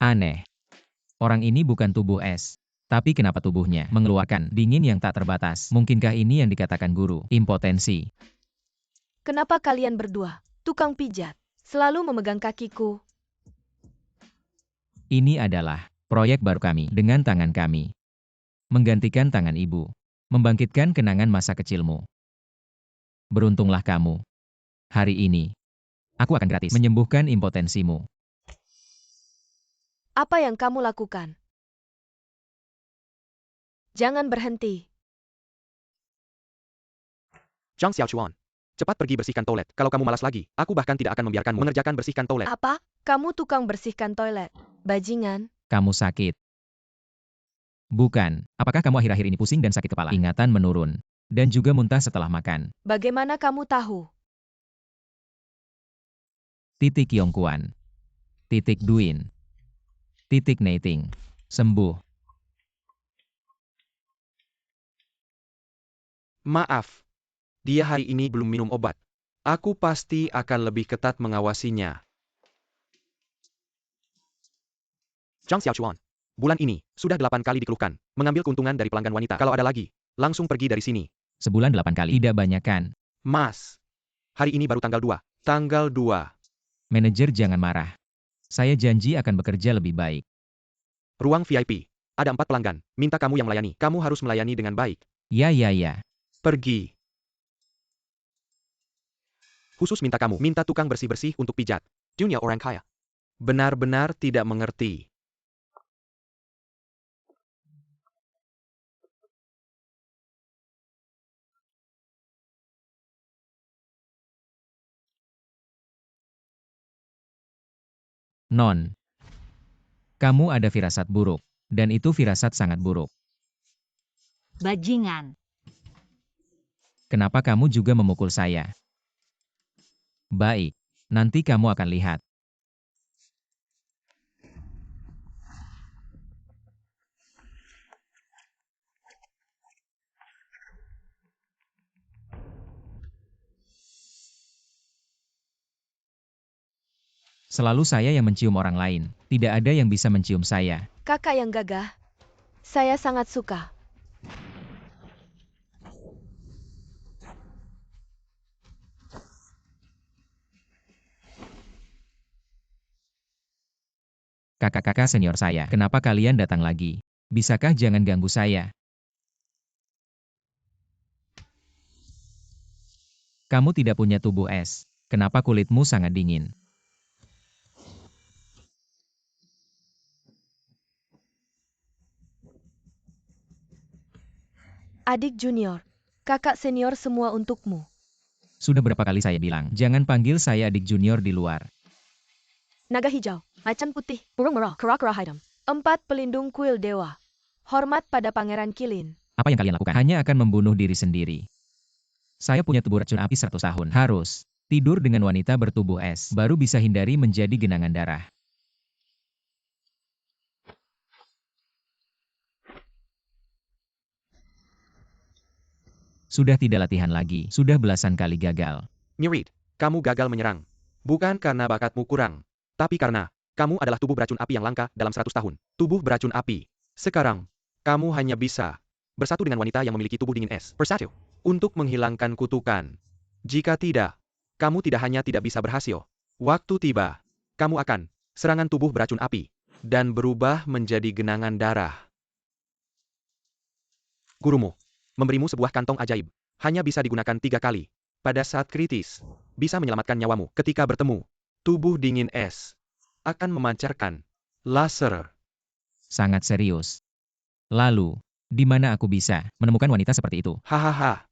Aneh. Orang ini bukan tubuh es. Tapi kenapa tubuhnya mengeluarkan dingin yang tak terbatas? Mungkinkah ini yang dikatakan guru impotensi? Kenapa kalian berdua, tukang pijat, selalu memegang kakiku? Ini adalah proyek baru kami dengan tangan kami. Menggantikan tangan ibu. Membangkitkan kenangan masa kecilmu. Beruntunglah kamu. Hari ini, aku akan gratis menyembuhkan impotensimu. Apa yang kamu lakukan? Jangan berhenti. Zhang Xiaochuan. Cepat pergi bersihkan toilet. Kalau kamu malas lagi, aku bahkan tidak akan membiarkanmu mengerjakan bersihkan toilet. Apa? Kamu tukang bersihkan toilet. Bajingan. Kamu sakit. Bukan. Apakah kamu akhir-akhir ini pusing dan sakit kepala? Ingatan menurun. Dan juga muntah setelah makan. Bagaimana kamu tahu? Titik Yongkuan. Titik Duin. Titik Neiting. Sembuh. Maaf. Dia hari ini belum minum obat. Aku pasti akan lebih ketat mengawasinya. Zhang Xiaochuan. Bulan ini, sudah 8 kali dikeluhkan. Mengambil keuntungan dari pelanggan wanita. Kalau ada lagi, langsung pergi dari sini. Sebulan 8 kali. Tidak banyak kan? Mas. Hari ini baru tanggal 2. Tanggal 2. Manajer jangan marah. Saya janji akan bekerja lebih baik. Ruang VIP. Ada 4 pelanggan. Minta kamu yang melayani. Kamu harus melayani dengan baik. Ya. Pergi. Khusus minta kamu. Minta tukang bersih-bersih untuk pijat. Dunia orang kaya. Benar-benar tidak mengerti. Non. Kamu ada firasat buruk. Dan itu firasat sangat buruk. Bajingan. Kenapa kamu juga memukul saya? Baik. Nanti kamu akan lihat. Selalu saya yang mencium orang lain. Tidak ada yang bisa mencium saya. Kakak yang gagah. Saya sangat suka. Kakak-kakak senior saya, kenapa kalian datang lagi? Bisakah jangan ganggu saya? Kamu tidak punya tubuh es. Kenapa kulitmu sangat dingin? Adik junior. Kakak senior semua untukmu. Sudah berapa kali saya bilang, jangan panggil saya adik junior di luar. Naga hijau, macan putih, burung merah, kera-kera hitam. 4 pelindung kuil dewa. Hormat pada Pangeran Kilin. Apa yang kalian lakukan? Hanya akan membunuh diri sendiri. Saya punya tubuh racun api 100 tahun. Harus tidur dengan wanita bertubuh es. Baru bisa hindari menjadi genangan darah. Sudah tidak latihan lagi. Sudah belasan kali gagal. Nyerit, kamu gagal menyerang. Bukan karena bakatmu kurang. Tapi karena, kamu adalah tubuh beracun api yang langka dalam 100 tahun. Tubuh beracun api. Sekarang, kamu hanya bisa bersatu dengan wanita yang memiliki tubuh dingin es. Bersatu. Untuk menghilangkan kutukan. Jika tidak, kamu tidak hanya tidak bisa berhasil. Waktu tiba, kamu akan serangan tubuh beracun api. Dan berubah menjadi genangan darah. Gurumu memberimu sebuah kantong ajaib. Hanya bisa digunakan 3 kali. Pada saat kritis, bisa menyelamatkan nyawamu. Ketika bertemu, tubuh dingin es akan memancarkan laser. Sangat serius. Lalu, di mana aku bisa menemukan wanita seperti itu? Hahaha.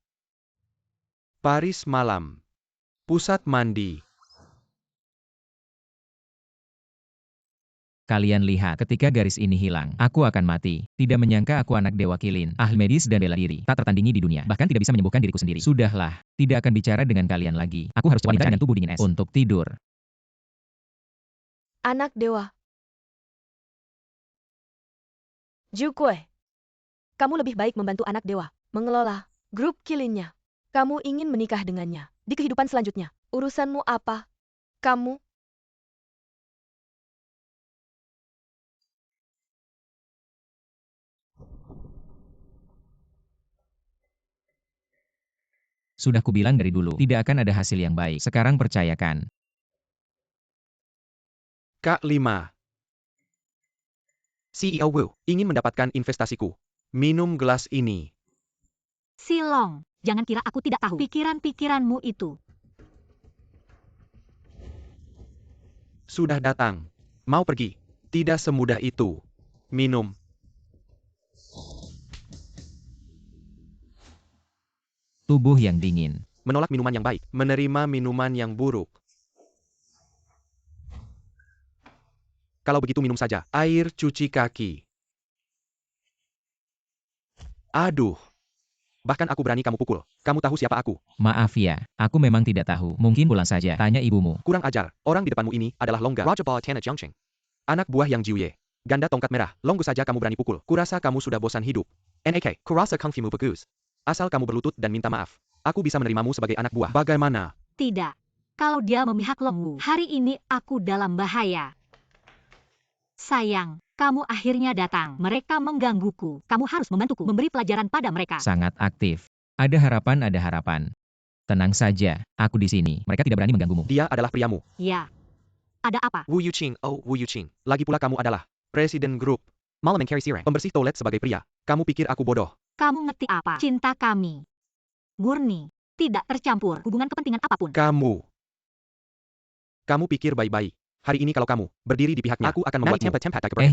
Paris malam. Pusat mandi. Kalian lihat, ketika garis ini hilang, aku akan mati. Tidak menyangka aku anak Dewa Kilin, ahli medis dan bela diri, tak tertandingi di dunia. Bahkan tidak bisa menyembuhkan diriku sendiri. Sudahlah, tidak akan bicara dengan kalian lagi. Aku harus wanita dengan tubuh dingin es untuk tidur. Anak dewa. Jukue. Kamu lebih baik membantu anak dewa mengelola grup Kilinnya. Kamu ingin menikah dengannya di kehidupan selanjutnya. Urusanmu apa? Kamu Sudah kubilang dari dulu, tidak akan ada hasil yang baik. Sekarang percayakan. Kak 5. CEO Wu ingin mendapatkan investasiku. Minum gelas ini. Silong, jangan kira aku tidak tahu pikiran-pikiranmu itu. Sudah datang. Mau pergi. Tidak semudah itu. Minum. Tubuh yang dingin. Menolak minuman yang baik. Menerima minuman yang buruk. Kalau begitu minum saja. Air cuci kaki. Aduh. Bahkan aku berani kamu pukul. Kamu tahu siapa aku? Maaf ya, aku memang tidak tahu. Mungkin pulang saja. Tanya ibumu. Kurang ajar. Orang di depanmu ini adalah Longga. Rajabala Tanah Jiangqing. Anak buah yang Jiuye. Ganda tongkat merah. Longgu saja kamu berani pukul. Kurasa kamu sudah bosan hidup. NAK. Kurasa kung fu mu bagus. Asal kamu berlutut dan minta maaf. Aku bisa menerimamu sebagai anak buah. Bagaimana? Tidak. Kalau dia memihak Longwu, hari ini aku dalam bahaya. Sayang, kamu akhirnya datang. Mereka menggangguku. Kamu harus membantuku memberi pelajaran pada mereka. Sangat aktif. Ada harapan, ada harapan. Tenang saja, aku di sini. Mereka tidak berani mengganggumu. Dia adalah priamu. Ya. Ada apa? Wu Yuqing. Oh, Wu Yuqing. Lagi pula kamu adalah Presiden Grup. Malam Carry Sireng. Pembersih toilet sebagai pria. Kamu pikir aku bodoh? Kamu ngerti apa? Cinta kami murni, tidak tercampur hubungan kepentingan apapun. Kamu pikir baik-baik. Hari ini kalau kamu berdiri di pihaknya, aku akan membuatmu.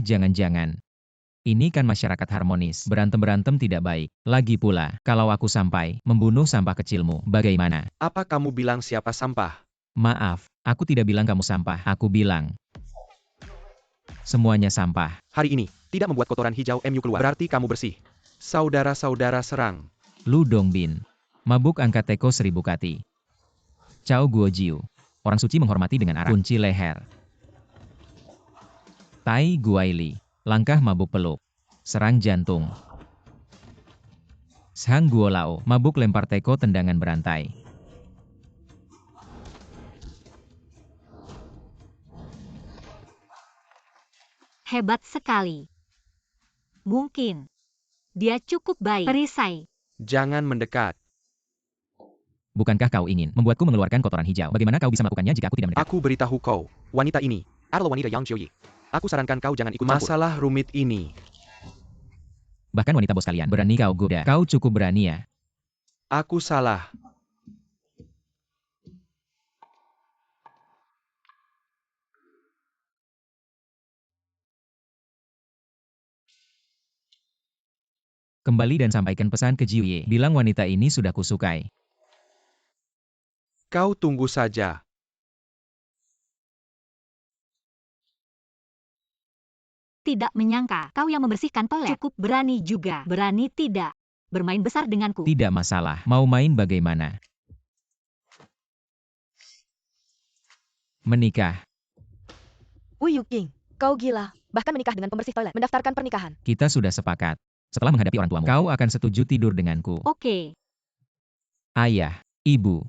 Jangan-jangan. Ini kan masyarakat harmonis. Berantem-berantem tidak baik. Lagi pula, kalau aku sampai membunuh sampah kecilmu, bagaimana? Apa kamu bilang siapa sampah? Maaf, aku tidak bilang kamu sampah. Aku bilang semuanya sampah. Hari ini, tidak membuat kotoran hijau MU keluar. Berarti kamu bersih. Saudara-saudara serang. Lu Dongbin. Mabuk angkat teko 1000 kati. Cao Guojiu. Orang suci menghormati dengan arak. Kunci leher. Tai Guaili. Langkah mabuk peluk. Serang jantung. Shang Guolao. Mabuk lempar teko tendangan berantai. Hebat sekali. Mungkin dia cukup baik. Perisai. Jangan mendekat. Bukankah kau ingin membuatku mengeluarkan kotoran hijau? Bagaimana kau bisa melakukannya jika aku tidak mendekat? Aku beritahu kau, wanita ini adalah wanita yang Jiuyi. Aku sarankan kau jangan ikut campur masalah rumit ini. Bahkan wanita bos kalian berani kau goda. Kau cukup berani ya. Aku salah. Kembali dan sampaikan pesan ke Jiuye. Bilang wanita ini sudah kusukai. Kau tunggu saja. Tidak menyangka kau yang membersihkan toilet. Cukup berani juga. Berani tidak bermain besar denganku. Tidak masalah. Mau main bagaimana? Menikah. Wu Yuqing, kau gila. Bahkan menikah dengan pembersih toilet. Mendaftarkan pernikahan. Kita sudah sepakat. Setelah menghadapi orang tuamu, kau akan setuju tidur denganku. Oke. Ayah, ibu,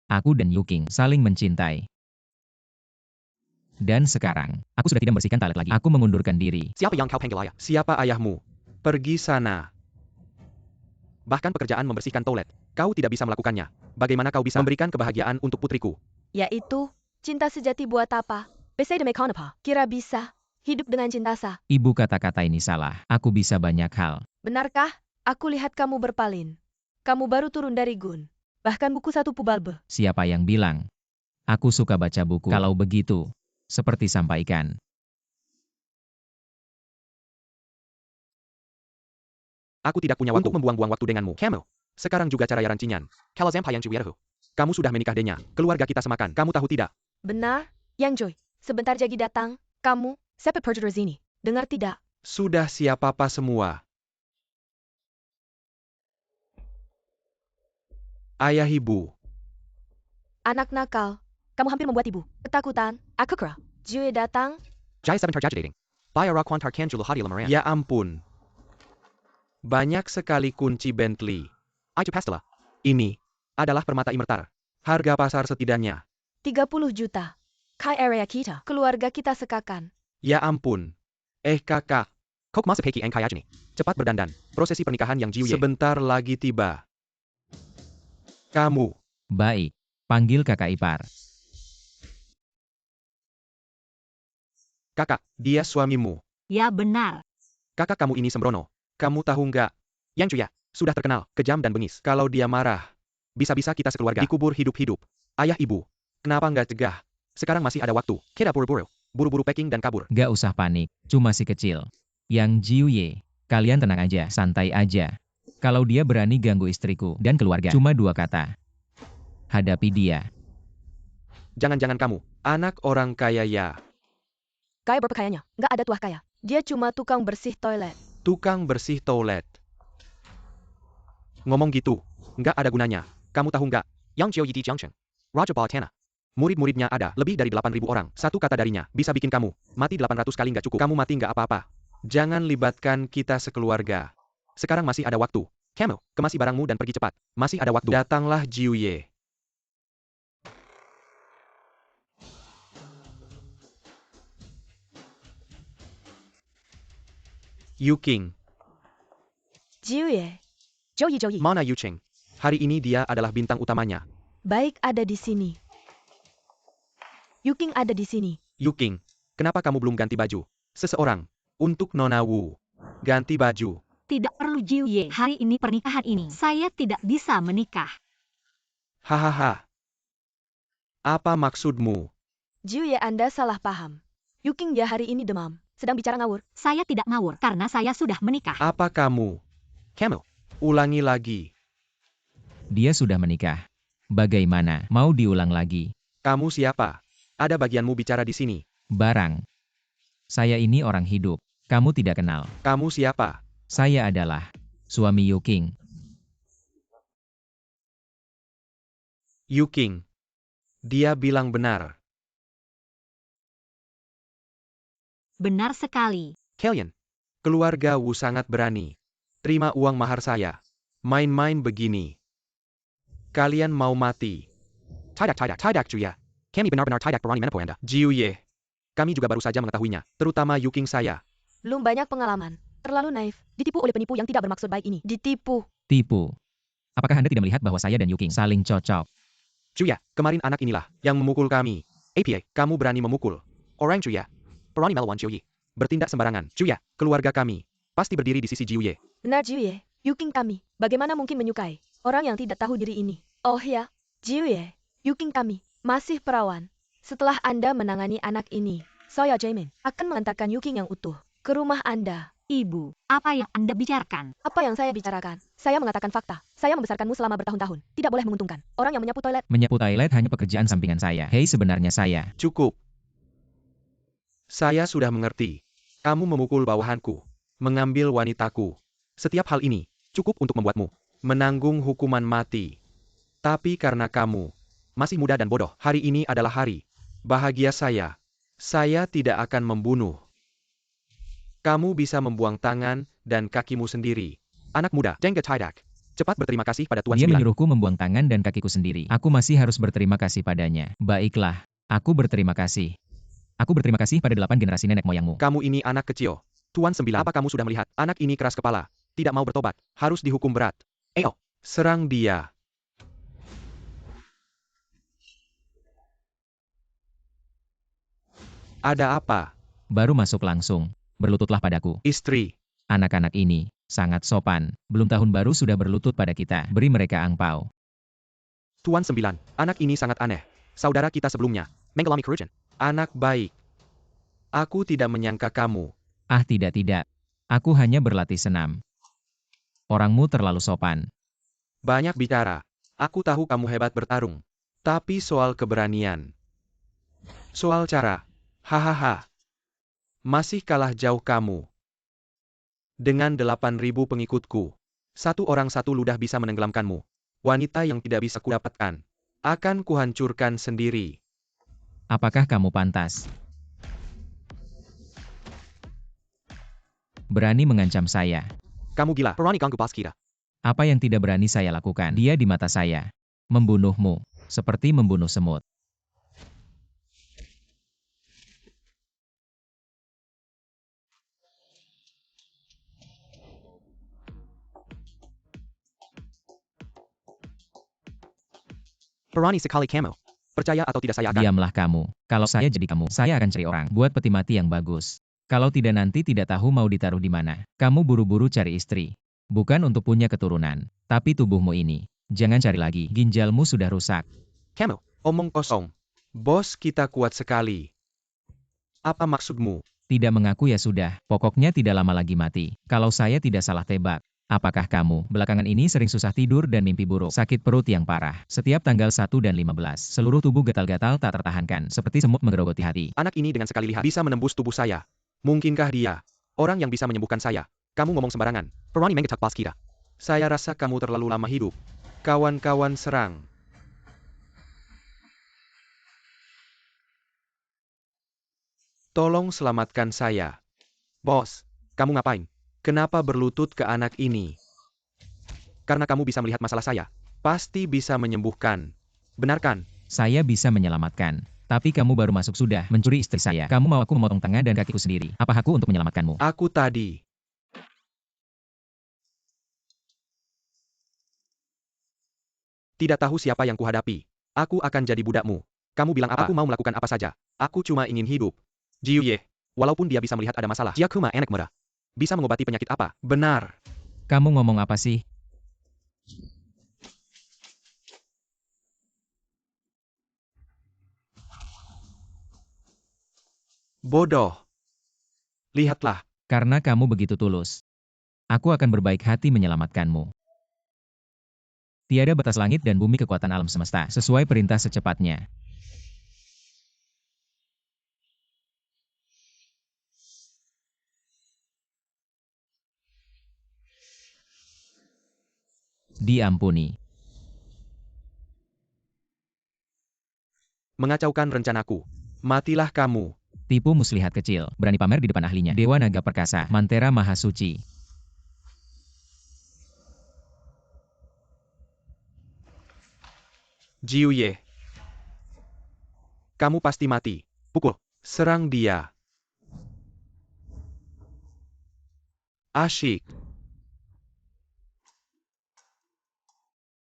aku dan Yuqing saling mencintai. Dan sekarang, aku sudah tidak membersihkan toilet lagi. Aku mengundurkan diri. Siapa yang kau panggil ayah? Siapa ayahmu? Pergi sana. Bahkan pekerjaan membersihkan toilet, kau tidak bisa melakukannya. Bagaimana kau bisa memberikan kebahagiaan untuk putriku? Yaitu, cinta sejati buat apa? Bisa demi apa? Kira bisa hidup dengan cinta sah. Ibu kata-kata ini salah. Aku bisa banyak hal. Benarkah? Aku lihat kamu berpaling. Kamu baru turun dari gun. Bahkan buku 1 pubalbe. Siapa yang bilang? Aku suka baca buku. Kalau begitu, seperti sampaikan. Aku tidak punya waktu untuk membuang-buang waktu denganmu. Kamu. Sekarang juga cara rancingan. Kalau Zampayang Ciwirahu. Kamu sudah menikah dengannya. Keluarga kita semakan. Kamu tahu tidak? Benar, Yang Joy. Sebentar lagi datang. Kamu, sepe perjudian ini. Dengar tidak? Sudah siap apa semua? Ayah ibu. Anak nakal. Kamu hampir membuat ibu ketakutan. Aku kera. Jue datang. Jai 7 tarjadating. Bayara Kwantar Kanjulu Hadi Lamaran. Ya ampun. Banyak sekali kunci Bentley. Itu pastilah. Ini adalah permata imertar. Harga pasar setidaknya 30 juta. Kai area kita. Keluarga kita sekakan. Ya ampun. Kakak. Kok masih Heki Eng Kayajni? Cepat berdandan. Prosesi pernikahan yang Jiuye sebentar lagi tiba. Kamu. Baik, panggil kakak ipar. Kakak, dia suamimu. Ya benar. Kakak kamu ini sembrono. Kamu tahu nggak? Yang Cuya, sudah terkenal, kejam dan bengis. Kalau dia marah, bisa-bisa kita sekeluarga dikubur hidup-hidup. Ayah ibu, kenapa nggak cegah? Sekarang masih ada waktu. Kita buru-buru. Buru-buru packing dan kabur. Gak usah panik, cuma si kecil. Yang Jiuye, kalian tenang aja, santai aja. Kalau dia berani ganggu istriku dan keluarga, cuma 2 kata. Hadapi dia. Jangan-jangan kamu, anak orang kaya ya. Kaya berpakaiannya, nggak ada tuah kaya. Dia cuma tukang bersih toilet. Tukang bersih toilet. Ngomong gitu, nggak ada gunanya. Kamu tahu nggak? Yang Jiu Yi Di Jiangcheng. Raja Balatana. Murid-muridnya ada lebih dari 8.000 orang. Satu kata darinya bisa bikin kamu mati 800 kali nggak cukup. Kamu mati nggak apa-apa. Jangan libatkan kita sekeluarga. Sekarang masih ada waktu. Kamu, kemasi barangmu dan pergi cepat. Masih ada waktu. Datanglah Jiu Ye. Yu King. Jiuye. Joyi. Mana Yu Cheng? Hari ini dia adalah bintang utamanya. Baik ada di sini. Yuking ada di sini. Yu King, kenapa kamu belum ganti baju? Seseorang. Untuk Nona Wu. Ganti baju. Tidak perlu Jiuye. Hari ini pernikahan ini. Saya tidak bisa menikah. Hahaha. Apa maksudmu? Jiuye, Anda salah paham. Yuking dia hari ini demam. Sedang bicara ngawur. Saya tidak ngawur karena saya sudah menikah. Apa kamu? Kamu. Ulangi lagi. Dia sudah menikah. Bagaimana? Mau diulang lagi? Kamu siapa? Ada bagianmu bicara di sini. Barang. Saya ini orang hidup. Kamu tidak kenal. Kamu siapa? Saya adalah suami Yu King. Yu King. Dia bilang benar. Benar sekali. Kalian. Keluarga Wu sangat berani. Terima uang mahar saya. Main-main begini. Kalian mau mati. Tidak Juya. Kami benar-benar tidak berani menipu Anda. Jiu Ye. Kami juga baru saja mengetahuinya. Terutama Yu King saya. Belum banyak pengalaman. Terlalu naif. Ditipu oleh penipu yang tidak bermaksud baik ini. Ditipu. Tipu. Apakah Anda tidak melihat bahwa saya dan Yu King saling cocok? Juya, kemarin anak inilah yang memukul kami. APA, kamu berani memukul. Orang Juya. Berani melawan Jiu Ye. Bertindak sembarangan. Juya, keluarga kami. Pasti berdiri di sisi Jiu Ye. Benar Jiuye. Yuking kami. Bagaimana mungkin menyukai orang yang tidak tahu diri ini? Oh ya. Jiuye. Yuking kami. Masih perawan. Setelah Anda menangani anak ini, saya Jamin akan mengantarkan Yuking yang utuh ke rumah Anda. Ibu, apa yang Anda bicarakan? Apa yang saya bicarakan? Saya mengatakan fakta. Saya membesarkanmu selama bertahun-tahun. Tidak boleh menguntungkan. Orang yang menyapu toilet. Menyapu toilet hanya pekerjaan sampingan saya. Hei, sebenarnya saya. Cukup. Saya sudah mengerti. Kamu memukul bawahanku. Mengambil wanitaku. Setiap hal ini cukup untuk membuatmu menanggung hukuman mati. Tapi karena kamu masih muda dan bodoh, hari ini adalah hari bahagia saya. Saya tidak akan membunuh. Kamu bisa membuang tangan dan kakimu sendiri. Anak muda, Jengga Tidak. Cepat berterima kasih pada Tuan Dia Sembilan. menyuruhku membuang tangan dan kakiku sendiri. Aku masih harus berterima kasih padanya. Baiklah, aku berterima kasih. Aku berterima kasih pada 8 generasi nenek moyangmu. Kamu ini anak kecil. Tuan Sembilan, apa kamu sudah melihat? Anak ini keras kepala. Tidak mau bertobat. Harus dihukum berat. Ayo, serang dia. Ada apa? Baru masuk langsung. Berlututlah padaku. Istri. Anak-anak ini sangat sopan. Belum tahun baru sudah berlutut pada kita. Beri mereka angpau. Tuan Sembilan, anak ini sangat aneh. Saudara kita sebelumnya, mengalami kerugian. Anak baik. Aku tidak menyangka kamu. Ah, tidak. Aku hanya berlatih senam. Orangmu terlalu sopan. Banyak bicara. Aku tahu kamu hebat bertarung. Tapi soal keberanian. Soal cara. Hahaha. Masih kalah jauh kamu. Dengan 8.000 pengikutku. Satu orang satu ludah bisa menenggelamkanmu. Wanita yang tidak bisa kudapatkan. Akan kuhancurkan sendiri. Apakah kamu pantas? Berani mengancam saya. Kamu gila. Perani ganggu pas kita. Apa yang tidak berani saya lakukan? Dia di mata saya. Membunuhmu. Seperti membunuh semut. Berani sekali kamu. Percaya atau tidak saya akan. Diamlah kamu. Kalau saya jadi kamu, saya akan cari orang buat peti mati yang bagus. Kalau tidak nanti tidak tahu mau ditaruh di mana. Kamu buru-buru cari istri. Bukan untuk punya keturunan, tapi tubuhmu ini. Jangan cari lagi, ginjalmu sudah rusak. Kamu, omong kosong. Bos kita kuat sekali. Apa maksudmu? Tidak mengaku ya sudah, pokoknya tidak lama lagi mati. Kalau saya tidak salah tebak. Apakah kamu belakangan ini sering susah tidur dan mimpi buruk, sakit perut yang parah? Setiap tanggal 1 dan 15, seluruh tubuh gatal-gatal tak tertahankan, seperti semut menggerogoti hati. Anak ini dengan sekali lihat bisa menembus tubuh saya. Mungkinkah dia orang yang bisa menyembuhkan saya? Kamu ngomong sembarangan. Berani mengetak pas kita. Saya rasa kamu terlalu lama hidup. Kawan-kawan serang. Tolong selamatkan saya. Bos, kamu ngapain? Kenapa berlutut ke anak ini? Karena kamu bisa melihat masalah saya. Pasti bisa menyembuhkan. Benarkan? Saya bisa menyelamatkan. Tapi kamu baru masuk sudah mencuri istri saya. Kamu mau aku memotong tangan dan kakiku sendiri. Apa hakku untuk menyelamatkanmu? Aku tadi. Tidak tahu siapa yang kuhadapi. Aku akan jadi budakmu. Kamu bilang apa? Aku mau melakukan apa saja. Aku cuma ingin hidup. Jiu Ye. Walaupun dia bisa melihat ada masalah. Jia Kuma enak merah. Bisa mengobati penyakit apa? Benar. Kamu ngomong apa sih? Bodoh. Lihatlah. Karena kamu begitu tulus. Aku akan berbaik hati menyelamatkanmu. Tiada batas langit dan bumi kekuatan alam semesta, sesuai perintah secepatnya. Diampuni. Mengacaukan rencanaku. Matilah kamu. Tipu muslihat kecil, berani pamer di depan ahlinya. Dewa Naga Perkasa, Mantera Mahasuci. Jiu Ye. Kamu pasti mati. Pukul. Serang dia. Asyik.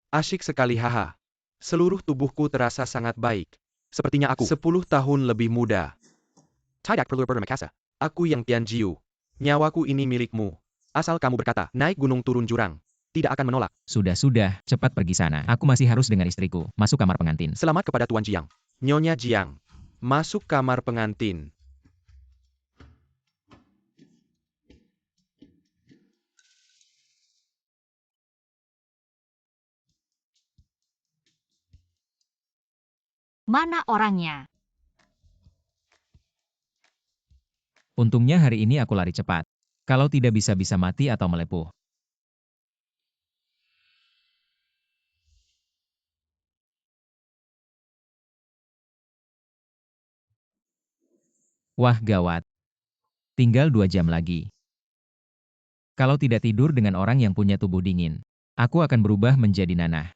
Asyik sekali haha. Seluruh tubuhku terasa sangat baik. Sepertinya aku 10 tahun lebih muda. Tidak perlu bermakasa. Aku yang Tian Jiu. Nyawaku ini milikmu. Asal kamu berkata, naik gunung turun jurang. Tidak akan menolak. Sudah, cepat pergi sana. Aku masih harus dengan istriku. Masuk kamar pengantin. Selamat kepada Tuan Jiang. Nyonya Jiang. Masuk kamar pengantin. Mana orangnya? Untungnya hari ini aku lari cepat. Kalau tidak bisa mati atau melepuh. Wah gawat. Tinggal 2 jam lagi. Kalau tidak tidur dengan orang yang punya tubuh dingin, aku akan berubah menjadi nanah.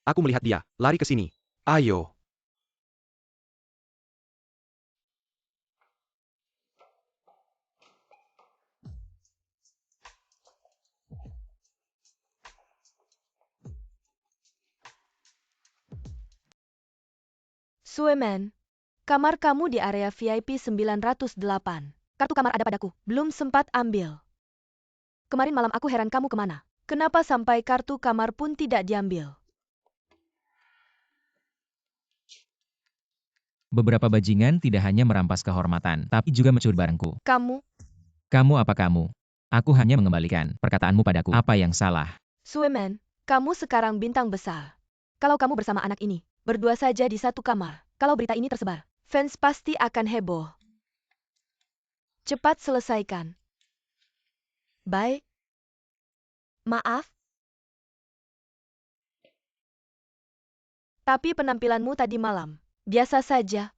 Aku melihat dia. Lari ke sini. Ayo. Sueman, kamar kamu di area VIP 908. Kartu kamar ada padaku, belum sempat ambil. Kemarin malam aku heran kamu kemana. Kenapa sampai kartu kamar pun tidak diambil? Beberapa bajingan tidak hanya merampas kehormatan, tapi juga mencuri barangku. Kamu, Apa kamu? Aku hanya mengembalikan perkataanmu padaku. Apa yang salah? Sueman, kamu sekarang bintang besar. Kalau kamu bersama anak ini, berdua saja di satu kamar, kalau berita ini tersebar, fans pasti akan heboh. Cepat selesaikan. Baik. Maaf. Tapi penampilanmu tadi malam, biasa saja.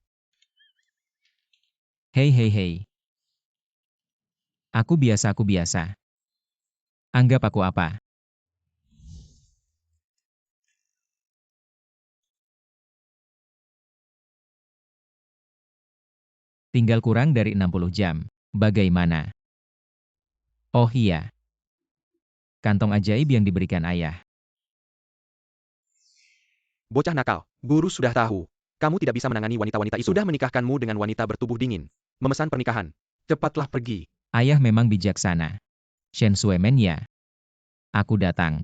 Hei. Aku biasa. Anggap aku apa? Tinggal kurang dari 60 jam. Bagaimana? Oh iya. Kantong ajaib yang diberikan ayah. Bocah nakal, guru sudah tahu. Kamu tidak bisa menangani wanita-wanita itu. Sudah menikahkanmu dengan wanita bertubuh dingin. Memesan pernikahan. Cepatlah pergi. Ayah memang bijaksana. Shen Suemen ya. Aku datang.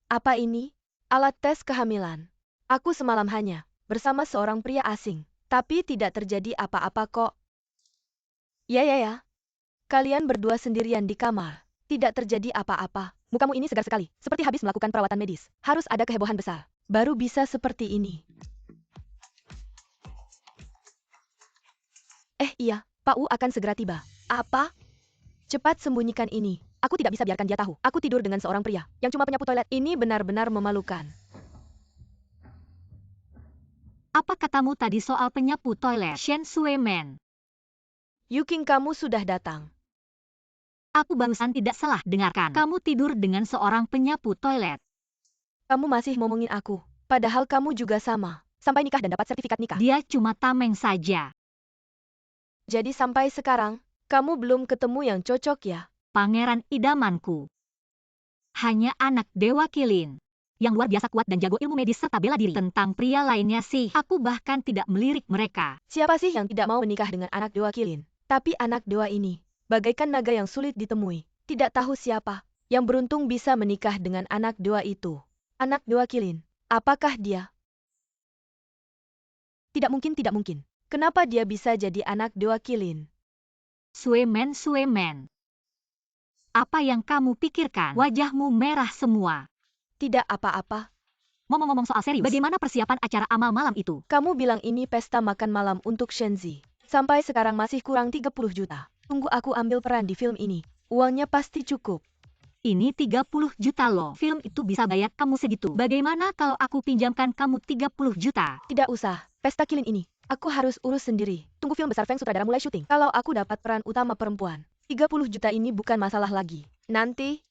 Apa ini? Alat tes kehamilan. Aku semalam hanya bersama seorang pria asing, tapi tidak terjadi apa-apa kok. Ya. Kalian berdua sendirian di kamar. Tidak terjadi apa-apa. Mukamu ini segar sekali, seperti habis melakukan perawatan medis. Harus ada kehebohan besar. Baru bisa seperti ini. Iya, Pak Wu akan segera tiba. Apa? Cepat sembunyikan ini. Aku tidak bisa biarkan dia tahu. Aku tidur dengan seorang pria yang cuma penyapu toilet. Ini benar-benar memalukan. Apa katamu tadi soal penyapu toilet, Shen Suemen? Yuking, kamu sudah datang. Aku barusan tidak salah dengarkan. Kamu tidur dengan seorang penyapu toilet. Kamu masih ngomongin aku. Padahal kamu juga sama. Sampai nikah dan dapat sertifikat nikah. Dia cuma tameng saja. Jadi sampai sekarang, kamu belum ketemu yang cocok ya? Pangeran idamanku. Hanya anak Dewa Kilin. Yang luar biasa kuat dan jago ilmu medis serta bela diri. Tentang pria lainnya sih, aku bahkan tidak melirik mereka. Siapa sih yang tidak mau menikah dengan anak Dewa Kilin? Tapi anak Dewa ini, bagaikan naga yang sulit ditemui. Tidak tahu siapa yang beruntung bisa menikah dengan anak Dewa itu. Anak Dewa Kilin, apakah dia? Tidak mungkin, tidak mungkin. Kenapa dia bisa jadi anak Dewa Kilin? Suemen. Apa yang kamu pikirkan? Wajahmu merah semua. Tidak apa-apa. Ngomong-ngomong soal serius, bagaimana persiapan acara amal malam itu? Kamu bilang ini pesta makan malam untuk Shenzi. Sampai sekarang masih kurang 30 juta. Tunggu aku ambil peran di film ini. Uangnya pasti cukup. Ini 30 juta loh. Film itu bisa bayar kamu segitu. Bagaimana kalau aku pinjamkan kamu 30 juta? Tidak usah. Pesta Kilin ini, aku harus urus sendiri. Tunggu film besar Feng sutradara mulai syuting. Kalau aku dapat peran utama perempuan, 30 juta ini bukan masalah lagi. Nanti,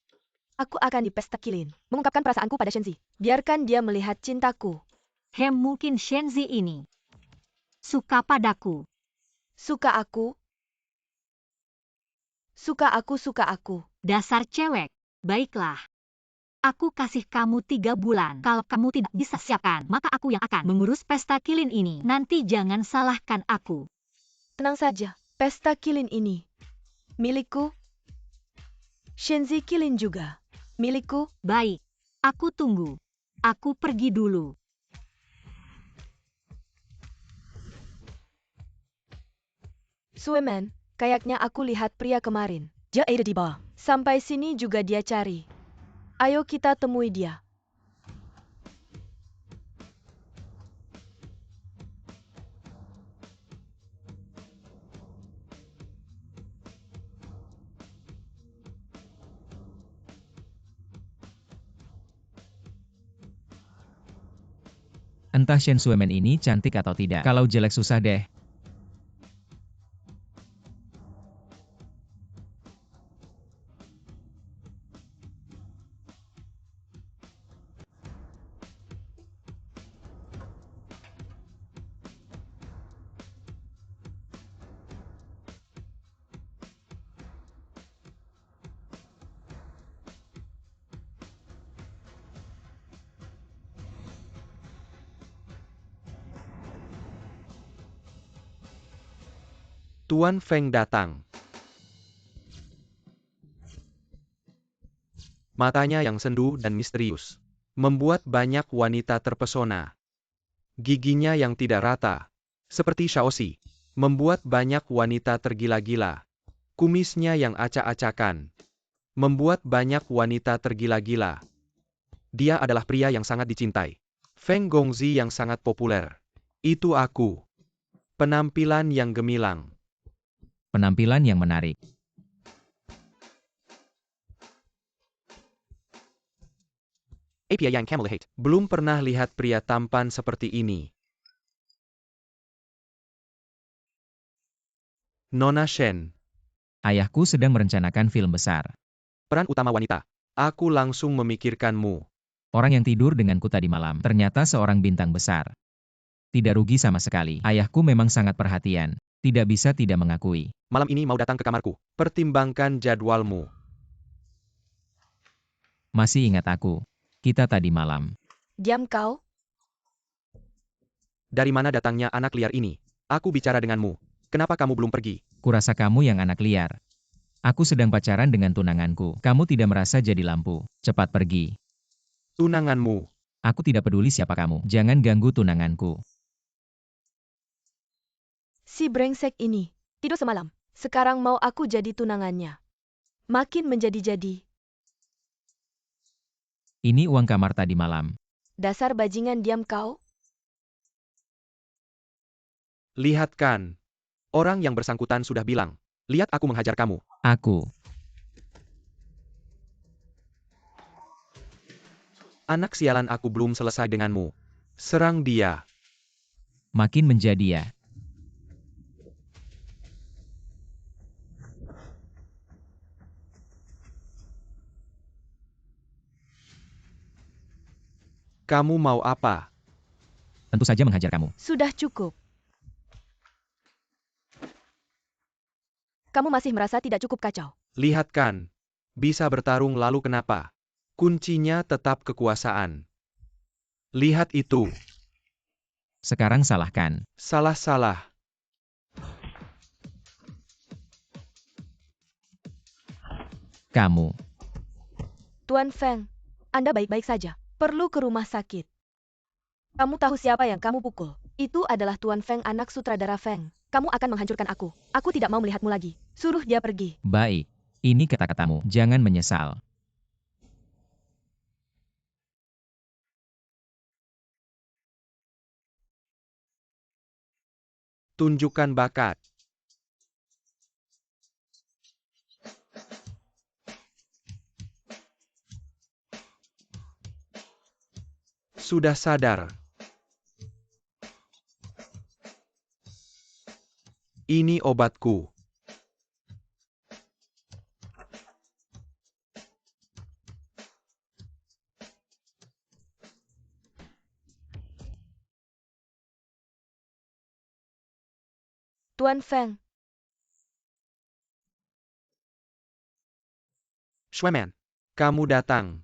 aku akan di pesta Kilin, mengungkapkan perasaanku pada Shenzi. Biarkan dia melihat cintaku. Mungkin Shenzi ini suka padaku. Suka aku? Suka aku. Dasar cewek. Baiklah. Aku kasih kamu 3 bulan. Kalau kamu tidak bisa siapkan, maka aku yang akan mengurus pesta Kilin ini. Nanti jangan salahkan aku. Tenang saja, pesta Kilin ini milikku. Shenzi Kilin juga milikku. Baik. Aku tunggu. Aku pergi dulu. Suemen, kayaknya aku lihat pria kemarin. Dia ada di bawah. Sampai sini juga dia cari. Ayo kita temui dia. Entah Shen Suemen ini cantik atau tidak. Kalau jelek susah deh. Tuan Feng datang. Matanya yang sendu dan misterius membuat banyak wanita terpesona. Giginya yang tidak rata, seperti Shaoxi, membuat banyak wanita tergila-gila. Kumisnya yang acak-acakan membuat banyak wanita tergila-gila. Dia adalah pria yang sangat dicintai. Feng Gongzi yang sangat populer. Itu aku. Penampilan yang gemilang. Penampilan yang menarik. Apia yang Camel Hate. Belum pernah lihat pria tampan seperti ini. Nona Shen, Ayahku sedang merencanakan film besar. peran utama wanita. Aku langsung memikirkanmu. Orang yang tidur denganku tadi malam ternyata seorang bintang besar. Tidak rugi sama sekali. Ayahku memang sangat perhatian. Tidak bisa tidak mengakui. Malam ini mau datang ke kamarku. Pertimbangkan jadwalmu. Masih ingat aku. Kita tadi malam. Diam kau. Dari mana datangnya anak liar ini? Aku bicara denganmu. Kenapa kamu belum pergi? Kurasa kamu yang anak liar. Aku sedang pacaran dengan tunanganku. Kamu tidak merasa jadi lampu. Cepat pergi. Tunanganmu. Aku tidak peduli siapa kamu. Jangan ganggu tunanganku. Si brengsek ini. Tidur semalam. Sekarang mau aku jadi tunangannya. Makin menjadi-jadi. Ini uang kamar tadi malam. Dasar bajingan, diam kau. Lihat kan. Orang yang bersangkutan sudah bilang. Lihat aku menghajar kamu. Aku. Anak sialan, aku belum selesai denganmu. Serang dia. Makin menjadi ya. Kamu mau apa? Tentu saja menghajar kamu. Sudah cukup. Kamu masih merasa tidak cukup kacau. Lihat kan. Bisa bertarung lalu kenapa? Kuncinya tetap kekuasaan. Lihat itu. Sekarang salahkan. Salah-salah. Kamu. Tuan Feng, Anda baik-baik saja. Perlu ke rumah sakit. Kamu tahu siapa yang kamu pukul? Itu adalah Tuan Feng, anak sutradara Feng. Kamu akan menghancurkan aku. Aku tidak mau melihatmu lagi. Suruh dia pergi. Baik. Ini kata-katamu. Jangan menyesal. Tunjukkan bakat. Sudah sadar. Ini obatku. Tuan Feng, Shueman, kamu datang.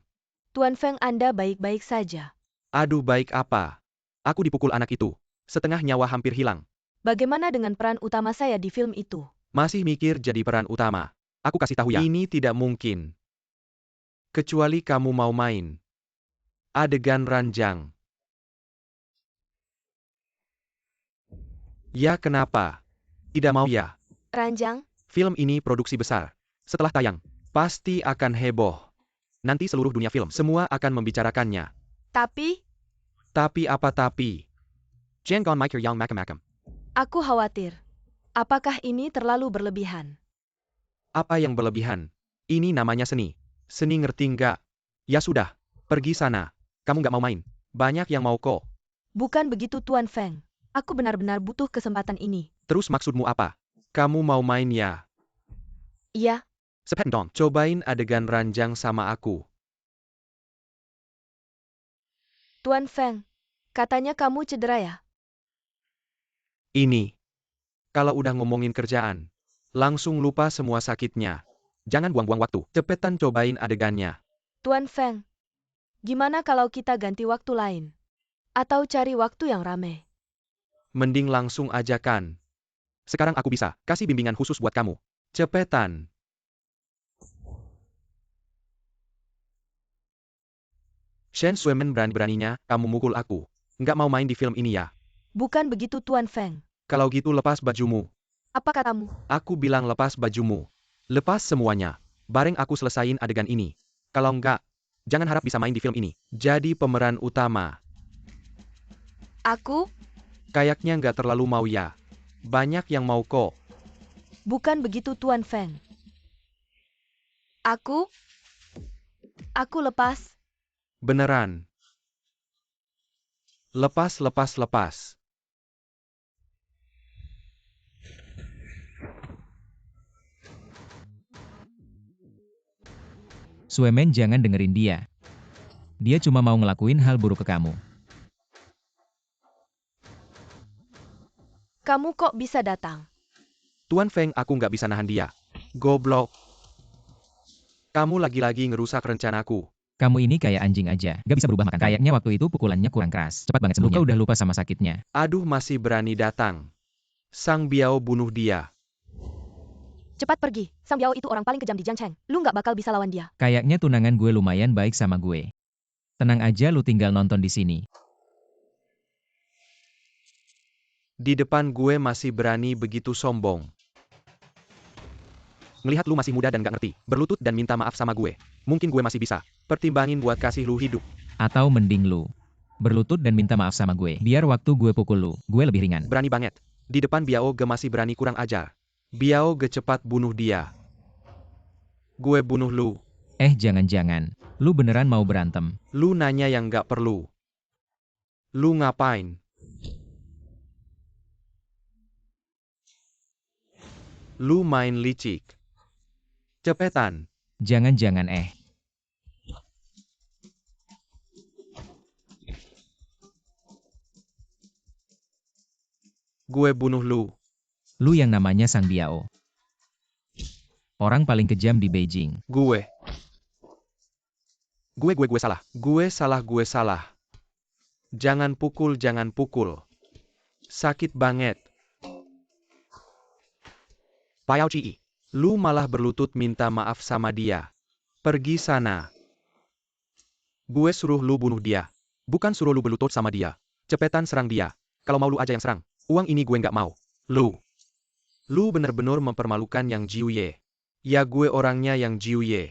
Tuan Feng, Anda baik-baik saja. Aduh, baik apa? Aku dipukul anak itu. Setengah nyawa hampir hilang. Bagaimana dengan peran utama saya di film itu? Masih mikir jadi peran utama. Aku kasih tahu ya. Ini tidak mungkin. Kecuali kamu mau main. Adegan ranjang. Ya, kenapa? Tidak mau ya? Ranjang? Film ini produksi besar. Setelah tayang, pasti akan heboh. Nanti seluruh dunia film semua akan membicarakannya. Tapi, Tapi apa tapi? Jangan mikir yang macam-macam. aku khawatir. Apakah ini terlalu berlebihan? Apa yang berlebihan? Ini namanya seni. Seni, ngerti nggak? Ya sudah, pergi sana. Kamu nggak mau main. Banyak yang mau kok. Bukan begitu Tuan Feng. Aku benar-benar butuh kesempatan ini. Terus maksudmu apa? Kamu mau main ya? Iya, Sepet dong, cobain adegan ranjang sama aku. Tuan Feng. Katanya kamu cedera ya? Ini. Kalau udah ngomongin kerjaan, langsung lupa semua sakitnya. Jangan buang-buang waktu. Cepetan cobain adegannya. Tuan Feng. Gimana kalau kita ganti waktu lain? Atau cari waktu yang ramai? Mending langsung aja kan. Sekarang aku bisa kasih bimbingan khusus buat kamu. Cepetan. Shen Shuemen, berani-beraninya kamu mukul aku. Nggak mau main di film ini ya? Bukan begitu Tuan Feng. Kalau gitu lepas bajumu. Apa katamu? Aku bilang lepas bajumu. Lepas semuanya. Bareng aku selesain adegan ini. Kalau enggak, jangan harap bisa main di film ini. Jadi pemeran utama. Aku? Kayaknya nggak terlalu mau ya. Banyak yang mau kok. Bukan begitu Tuan Feng. Aku lepas. Beneran. Lepas. Suemen, jangan dengerin dia. Dia cuma mau ngelakuin hal buruk ke kamu. Kamu kok bisa datang? Tuan Feng, aku nggak bisa nahan dia. Goblok. Kamu lagi-lagi ngerusak rencanaku. Kamu ini kayak anjing aja, gak bisa berubah makan. Kayaknya waktu itu pukulannya kurang keras. Cepat banget sembuhnya. Luka udah lupa sama sakitnya. Aduh, masih berani datang. Sang Biao bunuh dia. Cepat pergi. Sang Biao itu orang paling kejam di Jiangcheng. Lu nggak bakal bisa lawan dia. Kayaknya tunangan gue lumayan baik sama gue. Tenang aja, lu tinggal nonton di sini. Di depan gue masih berani begitu sombong. Ngelihat lu masih muda dan gak ngerti, berlutut dan minta maaf sama gue. Mungkin gue masih bisa pertimbangin buat kasih lu hidup. Atau mending lu berlutut dan minta maaf sama gue. Biar waktu gue pukul lu, gue lebih ringan. Berani banget. Di depan Biao Ge masih berani, kurang ajar. Biao Ge, cepat bunuh dia. Gue bunuh lu. Jangan-jangan. Lu beneran mau berantem? Lu nanya yang gak perlu. Lu ngapain? Lu main licik. Cepetan. Jangan-jangan Gue bunuh lu. Lu yang namanya Sang Biao. Orang paling kejam di Beijing. Gue salah. Gue salah. Jangan pukul, jangan pukul. Sakit banget. Payao Chi, lu malah berlutut minta maaf sama dia. Pergi sana. Gue suruh lu bunuh dia. Bukan suruh lu berlutut sama dia. Cepetan serang dia. Kalau mau lu aja yang serang. Uang ini gue nggak mau. Lu bener-bener mempermalukan Yang Jiuye. Ya, gue orangnya Yang Jiuye.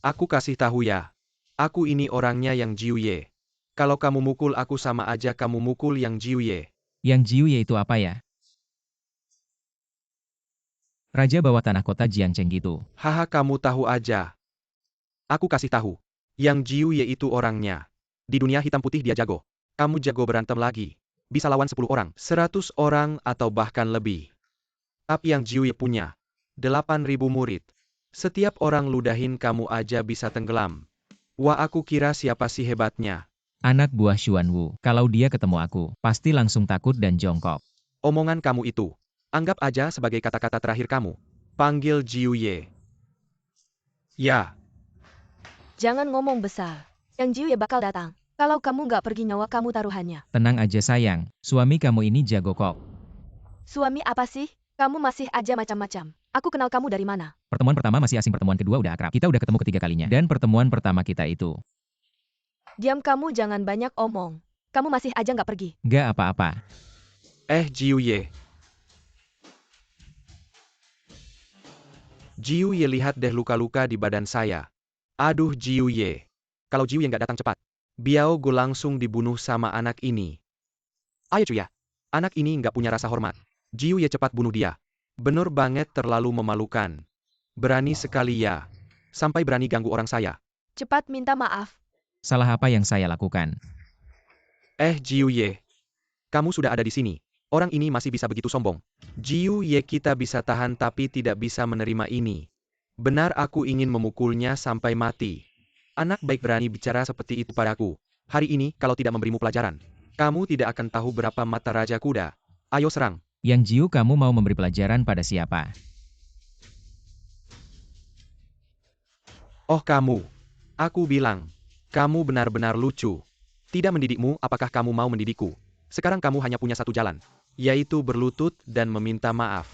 Aku kasih tahu ya. Aku ini orangnya Yang Jiuye. Kalau kamu mukul aku sama aja kamu mukul Yang Jiuye. Yang Jiuye itu apa ya? Raja bawah tanah kota Jiangcheng gitu. Haha, kamu tahu aja. Aku kasih tahu. Yang Jiuye itu orangnya. Di dunia hitam putih dia jago. Kamu jago berantem lagi. Bisa lawan 10 orang, 100 orang, atau bahkan lebih. Tapi Yang Jiuye punya 8.000 murid. Setiap orang ludahin kamu aja bisa tenggelam. Wah, aku kira siapa sih hebatnya. Anak buah Xuanwu. Kalau dia ketemu aku, pasti langsung takut dan jongkok. Omongan kamu itu, anggap aja sebagai kata-kata terakhir kamu. Panggil Jiuye. Ya. Jangan ngomong besar. Yang Jiuye bakal datang. Kalau kamu nggak pergi, nyawa kamu taruhannya. Tenang aja sayang, suami kamu ini jago kok. Suami apa sih? Kamu masih aja macam-macam. Aku kenal kamu dari mana? Pertemuan pertama masih asing, pertemuan kedua udah akrab. Kita udah ketemu ketiga kalinya. Dan pertemuan pertama kita itu. Diam kamu, jangan banyak omong. Kamu masih aja nggak pergi. Gak apa-apa. Jiuye. Jiuye, lihat deh luka-luka di badan saya. Aduh Jiuye. Kalau Jiuye nggak datang cepat, Biao Ge langsung dibunuh sama anak ini. Ayo cuy ya. Anak ini nggak punya rasa hormat. Jiuye, cepat bunuh dia. Bener banget, terlalu memalukan. Berani sekali ya. Sampai berani ganggu orang saya. Cepat minta maaf. Salah apa yang saya lakukan? Jiuye. Kamu sudah ada di sini. Orang ini masih bisa begitu sombong. Jiuye, kita bisa tahan tapi tidak bisa menerima ini. Benar, aku ingin memukulnya sampai mati. Anak baik berani bicara seperti itu padaku. Hari ini, kalau tidak memberimu pelajaran, kamu tidak akan tahu berapa mata Raja Kuda. Ayo serang. Yang Jiu, kamu mau memberi pelajaran pada siapa? Oh kamu. Aku bilang. Kamu benar-benar lucu. Tidak mendidikmu, apakah kamu mau mendidikku? Sekarang kamu hanya punya satu jalan. Yaitu berlutut dan meminta maaf.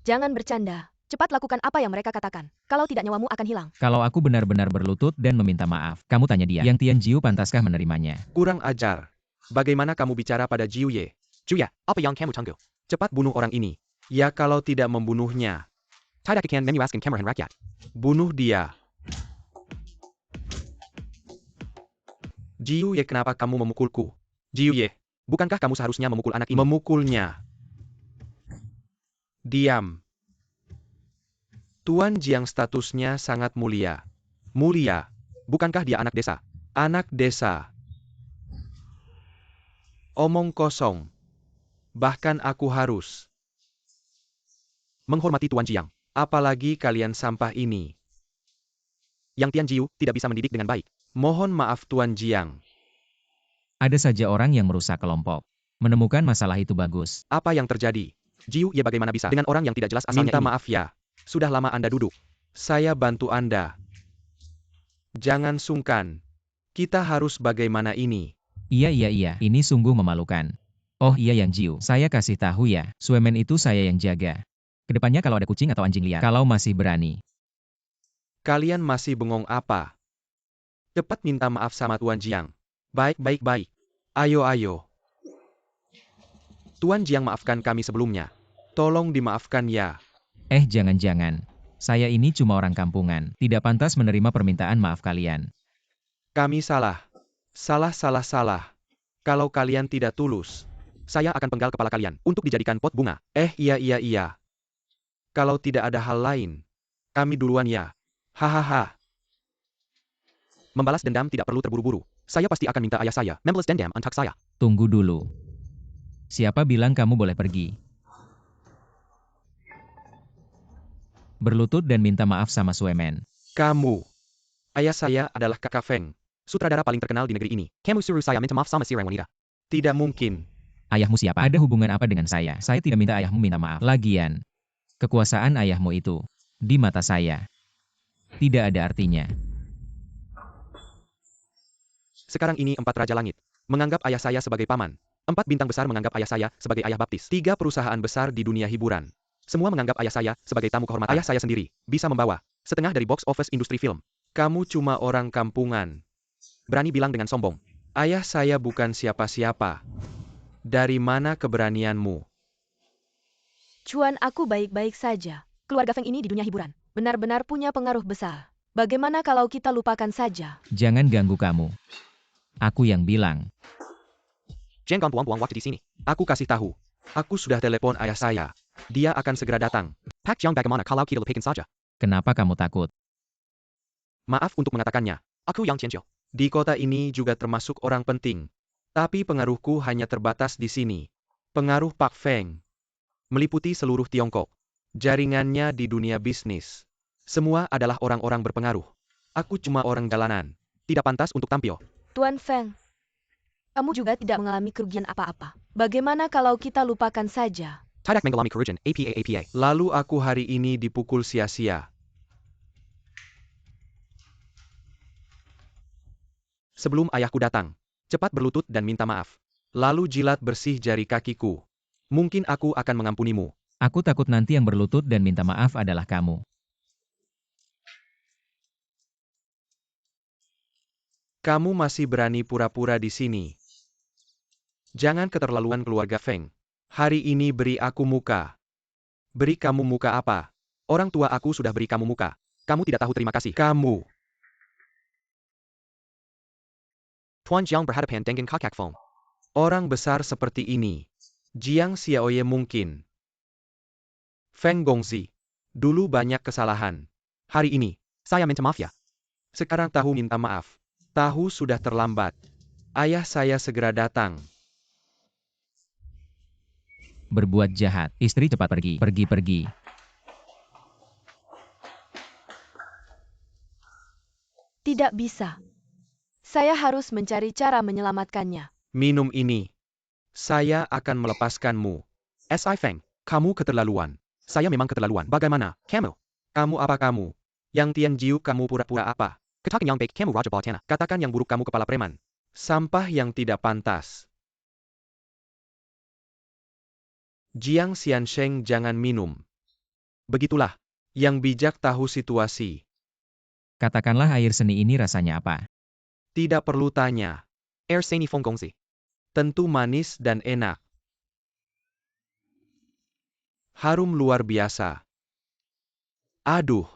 Jangan bercanda. Cepat lakukan apa yang mereka katakan. Kalau tidak, nyawamu akan hilang. Kalau aku benar-benar berlutut dan meminta maaf, kamu tanya dia. Yang Tian Jiu pantaskah menerimanya? Kurang ajar. Bagaimana kamu bicara pada Jiuye? Jiuye, apa yang kamu tunggu? Cepat bunuh orang ini. Ya, kalau tidak membunuhnya. Tidak akan menyuaskan kemarahan rakyat. Bunuh dia. Jiuye, kenapa kamu memukulku? Jiuye, bukankah kamu seharusnya memukul anak ini? Memukulnya. Diam. Tuan Jiang statusnya sangat mulia. Mulia. Bukankah dia anak desa? Anak desa. Omong kosong. Bahkan aku harus menghormati Tuan Jiang. Apalagi kalian sampah ini. Yang Tian Jiu tidak bisa mendidik dengan baik. Mohon maaf Tuan Jiang. Ada saja orang yang merusak kelompok. Menemukan masalah itu bagus. Apa yang terjadi? Jiu Ye bagaimana bisa dengan orang yang tidak jelas asalnya Minta ini? maaf ya. Sudah lama Anda duduk. Saya bantu Anda. Jangan sungkan. Kita harus bagaimana ini? Iya, ini sungguh memalukan. Oh iya Yang Jiu, saya kasih tahu ya, Suemen itu saya yang jaga. Kedepannya kalau ada kucing atau anjing liar, kalau masih berani. Kalian masih bengong apa? Cepat minta maaf sama Tuan Jiang. Baik. Ayo. Tuan Jiang maafkan kami sebelumnya. Tolong dimaafkan ya. Jangan. Saya ini cuma orang kampungan, tidak pantas menerima permintaan maaf kalian. Kami salah. Salah. Kalau kalian tidak tulus, saya akan penggal kepala kalian untuk dijadikan pot bunga. Iya. Kalau tidak ada hal lain, kami duluan ya. Hahaha. Membalas dendam tidak perlu terburu-buru. Saya pasti akan minta ayah saya membalas dendam untuk saya. Tunggu dulu. Siapa bilang kamu boleh pergi? Berlutut dan minta maaf sama Suemen. Kamu. Ayah saya adalah Kakak Feng, sutradara paling terkenal di negeri ini. Kamu suruh saya minta maaf sama si wanita. Tidak mungkin. Ayahmu siapa? Ada hubungan apa dengan saya? Saya tidak minta ayahmu minta maaf. Lagian, kekuasaan ayahmu itu, di mata saya, tidak ada artinya. Sekarang ini 4 Raja Langit menganggap ayah saya sebagai paman. 4 bintang besar menganggap ayah saya sebagai ayah baptis. 3 perusahaan besar di dunia hiburan. Semua menganggap ayah saya sebagai tamu kehormatan. Ayah saya sendiri bisa membawa setengah dari box office industri film. Kamu cuma orang kampungan. Berani bilang dengan sombong. Ayah saya bukan siapa-siapa. Dari mana keberanianmu? Cuan, aku baik-baik saja. Keluarga Feng ini di dunia hiburan benar-benar punya pengaruh besar. Bagaimana kalau kita lupakan saja? Jangan ganggu kamu. Aku yang bilang. Jangan buang-buang waktu di sini. Aku kasih tahu. Aku sudah telepon ayah saya. Dia akan segera datang. Pak Jiang bagaimana kalau kita lupakan saja? Kenapa kamu takut? Maaf untuk mengatakannya. Aku yang Qianjiu. Di kota ini juga termasuk orang penting. Tapi pengaruhku hanya terbatas di sini. Pengaruh Pak Feng meliputi seluruh Tiongkok. Jaringannya di dunia bisnis. Semua adalah orang-orang berpengaruh. Aku cuma orang jalanan. Tidak pantas untuk tampil. Tuan Feng, kamu juga tidak mengalami kerugian apa-apa. Bagaimana kalau kita lupakan saja? Tidak mengalami kerugian, APA. Lalu aku hari ini dipukul sia-sia. Sebelum ayahku datang, cepat berlutut dan minta maaf. Lalu jilat bersih jari kakiku. Mungkin aku akan mengampunimu. Aku takut nanti yang berlutut dan minta maaf adalah kamu. Kamu masih berani pura-pura di sini. Jangan keterlaluan keluarga Feng. Hari ini beri aku muka. Beri kamu muka apa? Orang tua aku sudah beri kamu muka. Kamu tidak tahu terima kasih. Kamu. Tuan Jiang berhadapan dengan Kakak Feng. Orang besar seperti ini. Jiang Xiaoye mungkin. Feng Gongxi. Dulu banyak kesalahan. Hari ini, saya minta maaf ya. Sekarang tahu minta maaf. Tahu sudah terlambat. Ayah saya segera datang. Berbuat jahat. Istri cepat pergi. Pergi. Tidak bisa. Saya harus mencari cara menyelamatkannya. Minum ini. Saya akan melepaskanmu. S.I. Feng, kamu keterlaluan. Saya memang keterlaluan. Bagaimana, kamu? Kamu apa kamu? Yang Tian Jiu kamu pura-pura apa? Katakan yang baik kamu Raja Balatana. Katakan yang buruk kamu kepala preman. Sampah yang tidak pantas. Jiang Xiansheng jangan minum. Begitulah. Yang bijak tahu situasi. Katakanlah air seni ini rasanya apa? Tidak perlu tanya. Air seni Feng Gongxi. Tentu manis dan enak. Harum luar biasa. Aduh.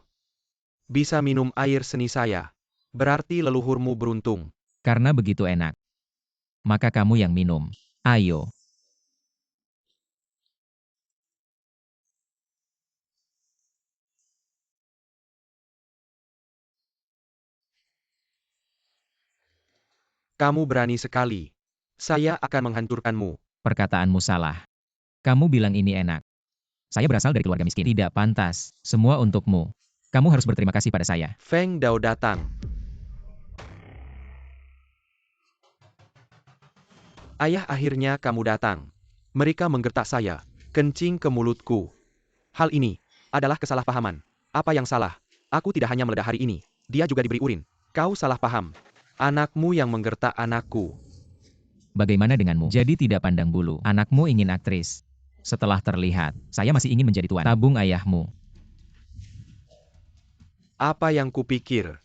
Bisa minum air seni saya. Berarti leluhurmu beruntung. Karena begitu enak. Maka kamu yang minum. Ayo. Kamu berani sekali. Saya akan menghancurkanmu. Perkataanmu salah. Kamu bilang ini enak. Saya berasal dari keluarga miskin. Tidak pantas. Semua untukmu. Kamu harus berterima kasih pada saya. Feng Dao datang. Ayah, akhirnya kamu datang. Mereka menggertak saya, kencing ke mulutku. Hal ini adalah kesalahpahaman. Apa yang salah? Aku tidak hanya meledak hari ini, dia juga diberi urin. Kau salah paham. Anakmu yang menggertak anakku. Bagaimana denganmu? Jadi tidak pandang bulu. Anakmu ingin aktris. Setelah terlihat, saya masih ingin menjadi tuan. Tabung ayahmu. Apa yang kupikir?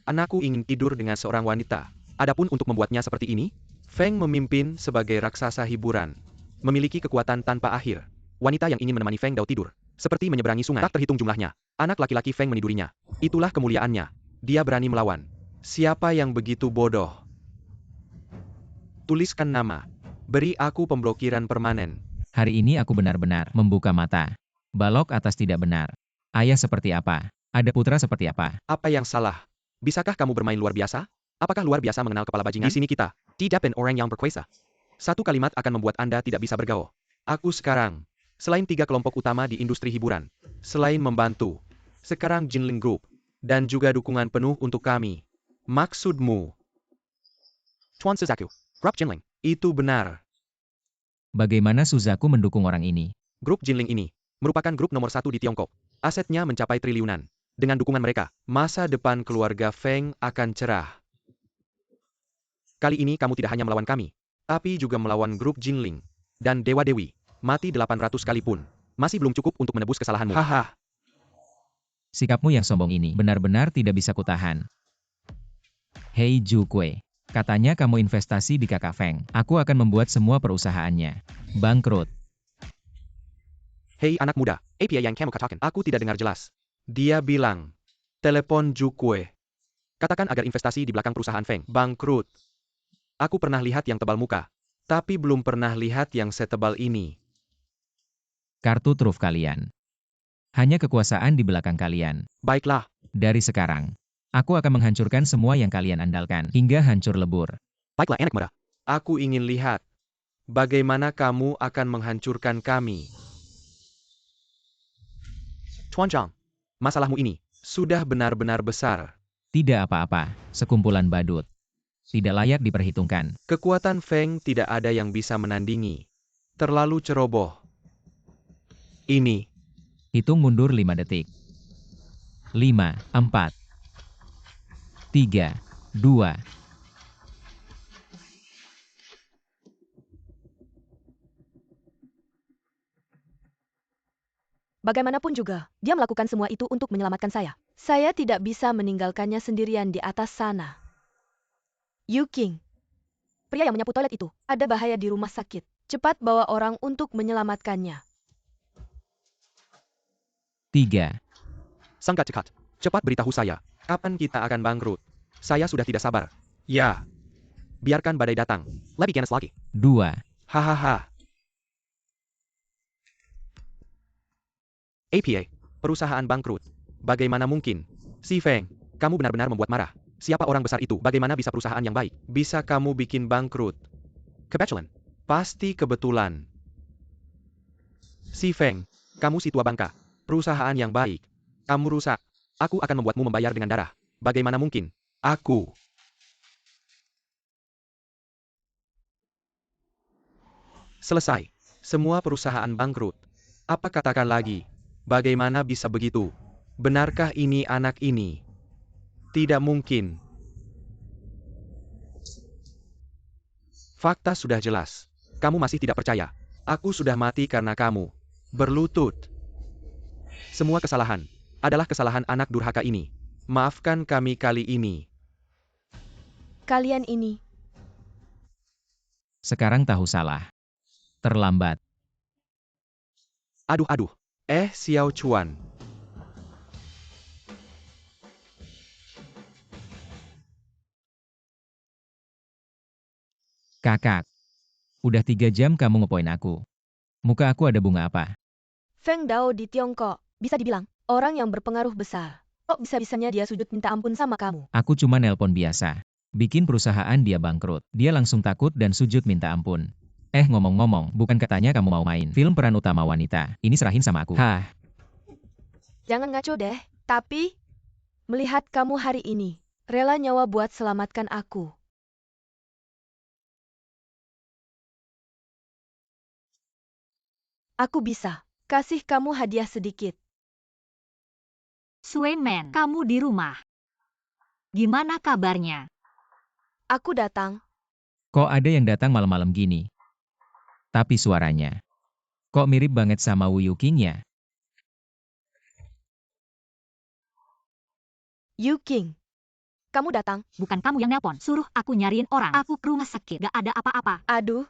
Anakku ingin tidur dengan seorang wanita. Adapun untuk membuatnya seperti ini, Feng memimpin sebagai raksasa hiburan. Memiliki kekuatan tanpa akhir. Wanita yang ingin menemani Feng Dao tidur. Seperti menyeberangi sungai. Tak terhitung jumlahnya. Anak laki-laki Feng menidurinya. Itulah kemuliaannya. Dia berani melawan. Siapa yang begitu bodoh? Tuliskan nama. Beri aku pemblokiran permanen. Hari ini aku benar-benar membuka mata. Balok atas tidak benar. Ayah seperti apa? Ada putra seperti apa? Apa yang salah? Bisakah kamu bermain luar biasa? Apakah luar biasa mengenal kepala bajingan? Di sini kita tidak pen orang yang berkuasa. Satu kalimat akan membuat Anda tidak bisa bergaul. Aku sekarang, selain 3 kelompok utama di industri hiburan, selain membantu, sekarang Jinling Group, dan juga dukungan penuh untuk kami. Maksudmu? Chuan Suzaku, Grup Jinling, itu benar. Bagaimana Suzaku mendukung orang ini? Grup Jinling ini merupakan grup nomor 1 di Tiongkok. Asetnya mencapai triliunan. Dengan dukungan mereka, masa depan keluarga Feng akan cerah. Kali ini kamu tidak hanya melawan kami, tapi juga melawan grup Jinling. Dan Dewa Dewi, mati 800 kali pun. Masih belum cukup untuk menebus kesalahanmu. Haha. Sikapmu yang sombong ini benar-benar tidak bisa kutahan. Hei Ju Kue, katanya kamu investasi di kakak Feng. Aku akan membuat semua perusahaannya bangkrut. Hei anak muda, apa yang kamu katakan? Aku tidak dengar jelas. Dia bilang, telepon Ju Kue. Katakan agar investasi di belakang perusahaan Feng bangkrut. Aku pernah lihat yang tebal muka, tapi belum pernah lihat yang setebal ini. Kartu truf kalian. Hanya kekuasaan di belakang kalian. Baiklah, Dari sekarang, aku akan menghancurkan semua yang kalian andalkan, hingga hancur lebur. baiklah anak muda. Aku ingin lihat bagaimana kamu akan menghancurkan kami. Chuan Zhang, masalahmu ini sudah benar-benar besar. Tidak apa-apa, sekumpulan badut. Tidak layak diperhitungkan. Kekuatan Feng tidak ada yang bisa menandingi. Terlalu ceroboh. Ini, Hitung mundur 5 detik. 5, 4, 3, 2. Bagaimanapun juga, dia melakukan semua itu untuk menyelamatkan saya. Saya tidak bisa meninggalkannya sendirian di atas sana. Yu Qing, pria yang menyapu toilet itu, ada bahaya di rumah sakit. Cepat bawa orang untuk menyelamatkannya. 3. sangat cepat. Cepat beritahu saya, kapan kita akan bangkrut. Saya sudah tidak sabar. Ya. Biarkan badai datang. Lebih ganas lagi. 2. Hahaha. APA, perusahaan bangkrut. Bagaimana mungkin? Si Feng, kamu benar-benar membuat marah. Siapa orang besar itu? Bagaimana bisa perusahaan yang baik bisa kamu bikin bangkrut? Kebetulan. Pasti kebetulan. Si Feng, kamu si tua bangka. Perusahaan yang baik. Kamu rusak. Aku akan membuatmu membayar dengan darah. Bagaimana mungkin? Aku. Selesai. Semua perusahaan bangkrut. Apa katakan lagi? Bagaimana bisa begitu? Benarkah ini anak ini? Tidak mungkin. Fakta sudah jelas. Kamu masih tidak percaya. Aku sudah mati karena kamu. Berlutut. Semua kesalahan adalah kesalahan anak durhaka ini. Maafkan kami kali ini. Kalian ini, Sekarang tahu salah. Terlambat. Aduh. Xiao Chuan. Kakak. Udah 3 jam kamu ngepoin aku. Muka aku ada bunga apa? Feng Dao di Tiongkok, bisa dibilang, orang yang berpengaruh besar. Kok bisa-bisanya dia sujud minta ampun sama kamu? Aku cuma nelpon biasa. Bikin perusahaan dia bangkrut. Dia langsung takut dan sujud minta ampun. Ngomong-ngomong, bukan katanya kamu mau main film peran utama wanita? Ini serahin sama aku. Hah, Jangan ngaco deh. Tapi, melihat kamu hari ini, rela nyawa buat selamatkan aku. Aku bisa kasih kamu hadiah sedikit. Sueman, kamu di rumah. Gimana kabarnya? Aku datang. kok ada yang datang malam-malam gini? Tapi suaranya, kok mirip banget sama Wu Yuking ya? Yu King, kamu datang. Bukan kamu yang nelpon. Suruh aku nyariin orang. Aku ke rumah sakit. Gak ada apa-apa. Aduh,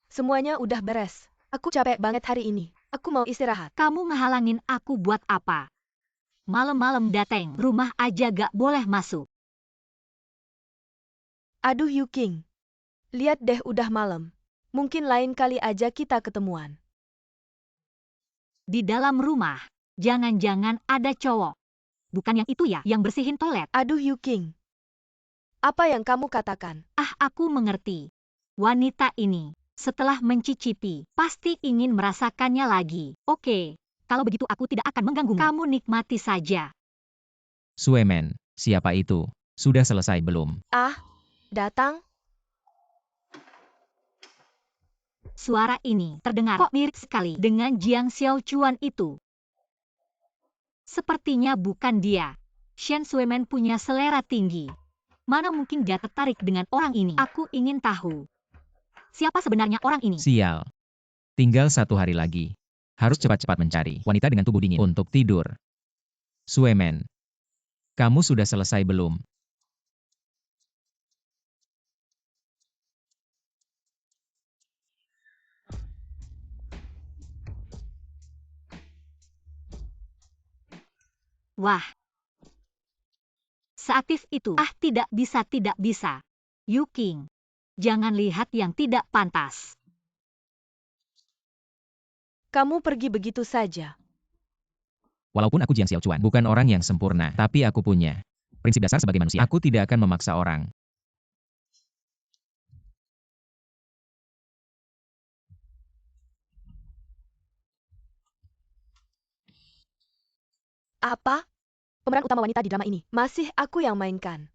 semuanya udah beres. Aku capek banget hari ini. Aku mau istirahat. Kamu ngehalangin aku buat apa? Malam-malam dateng. Rumah aja gak boleh masuk. Aduh Yu King, lihat deh udah malam. Mungkin lain kali aja kita ketemuan. Di dalam rumah. Jangan-jangan ada cowok. Bukan yang itu ya, yang bersihin toilet. Aduh Yu King, apa yang kamu katakan? Ah, aku mengerti. Wanita ini, setelah mencicipi, pasti ingin merasakannya lagi. Oke, kalau begitu aku tidak akan mengganggumu. Kamu nikmati saja. Sueman, siapa itu? Sudah selesai belum? Ah, datang? Suara ini terdengar kok mirip sekali dengan Jiang Xiaochuan itu. Sepertinya bukan dia. Shen Sueman punya selera tinggi. Mana mungkin dia tertarik dengan orang ini? Aku ingin tahu. Siapa sebenarnya orang ini? Sial. Tinggal 1 hari lagi. Harus cepat-cepat mencari wanita dengan tubuh dingin untuk tidur. Sueman, kamu sudah selesai belum? Wah. Seaktif itu. Ah, tidak bisa, tidak bisa. Yu King, jangan lihat yang tidak pantas. Kamu pergi begitu saja. Walaupun aku Jiang Xiaochuan, bukan orang yang sempurna, tapi aku punya prinsip dasar sebagai manusia. Aku tidak akan memaksa orang. Apa? Pemeran utama wanita di drama ini masih aku yang mainkan.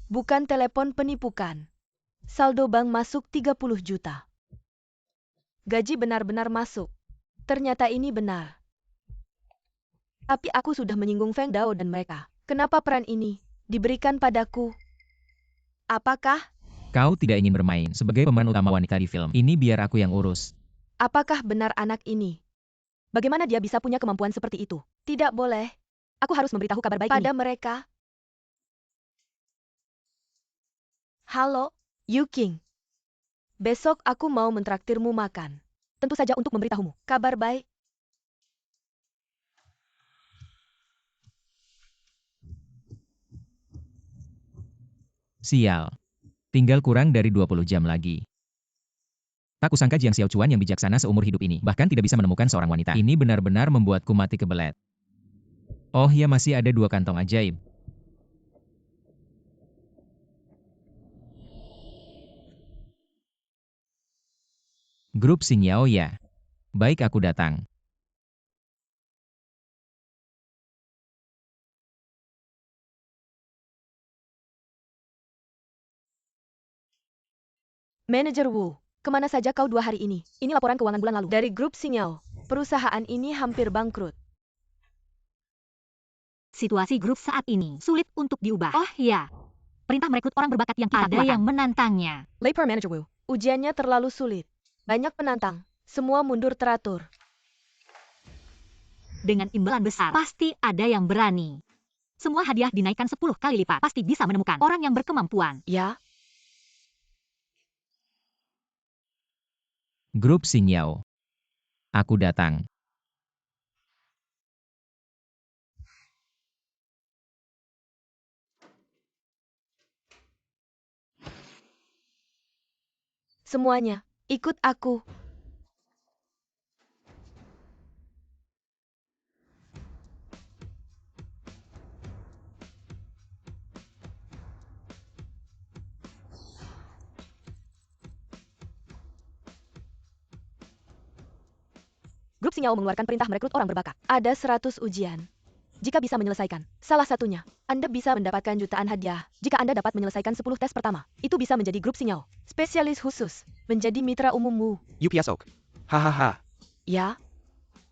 Bukan telepon penipukan. Saldo bank masuk 30 juta. Gaji benar-benar masuk. Ternyata ini benar. Tapi aku sudah menyinggung Feng Dao dan mereka. Kenapa peran ini diberikan padaku? Apakah? Kau tidak ingin bermain sebagai pemeran utama wanita di film. Ini biar aku yang urus. Apakah benar anak ini? Bagaimana dia bisa punya kemampuan seperti itu? Tidak boleh. Aku harus memberitahu kabar baik pada mereka. Halo, Yu King. Besok aku mau mentraktirmu makan. Tentu saja untuk memberitahumu. Kabar baik. Sial. Tinggal kurang dari 20 jam lagi. Tak kusangka Jiang Xiaochuan yang bijaksana seumur hidup ini, bahkan tidak bisa menemukan seorang wanita. Ini benar-benar membuatku mati kebelet. Oh ya, masih ada 2 kantong ajaib. Grup Xingyao ya. Baik, aku datang. Manajer Wu, kemana saja kau 2 hari ini? Ini laporan keuangan bulan lalu. Dari grup Sinyal, perusahaan ini hampir bangkrut. Situasi grup saat ini sulit untuk diubah. Oh ya, perintah merekrut orang berbakat yang kita ada yang menantangnya. Labor Manager Wu, ujiannya terlalu sulit. Banyak penantang, semua mundur teratur. Dengan imbalan besar, pasti ada yang berani. Semua hadiah dinaikkan 10 kali lipat. Pasti bisa menemukan orang yang berkemampuan. Ya, Grup Xingyao. Aku datang. semuanya, ikut aku. Grup Sinyao mengeluarkan perintah merekrut orang berbakat. Ada 100 ujian. Jika bisa menyelesaikan salah satunya, Anda bisa mendapatkan jutaan hadiah. Jika Anda dapat menyelesaikan 10 tes pertama, itu bisa menjadi grup Sinyao. Spesialis khusus, menjadi mitra umummu. UPS Oak. Hahaha. Ya,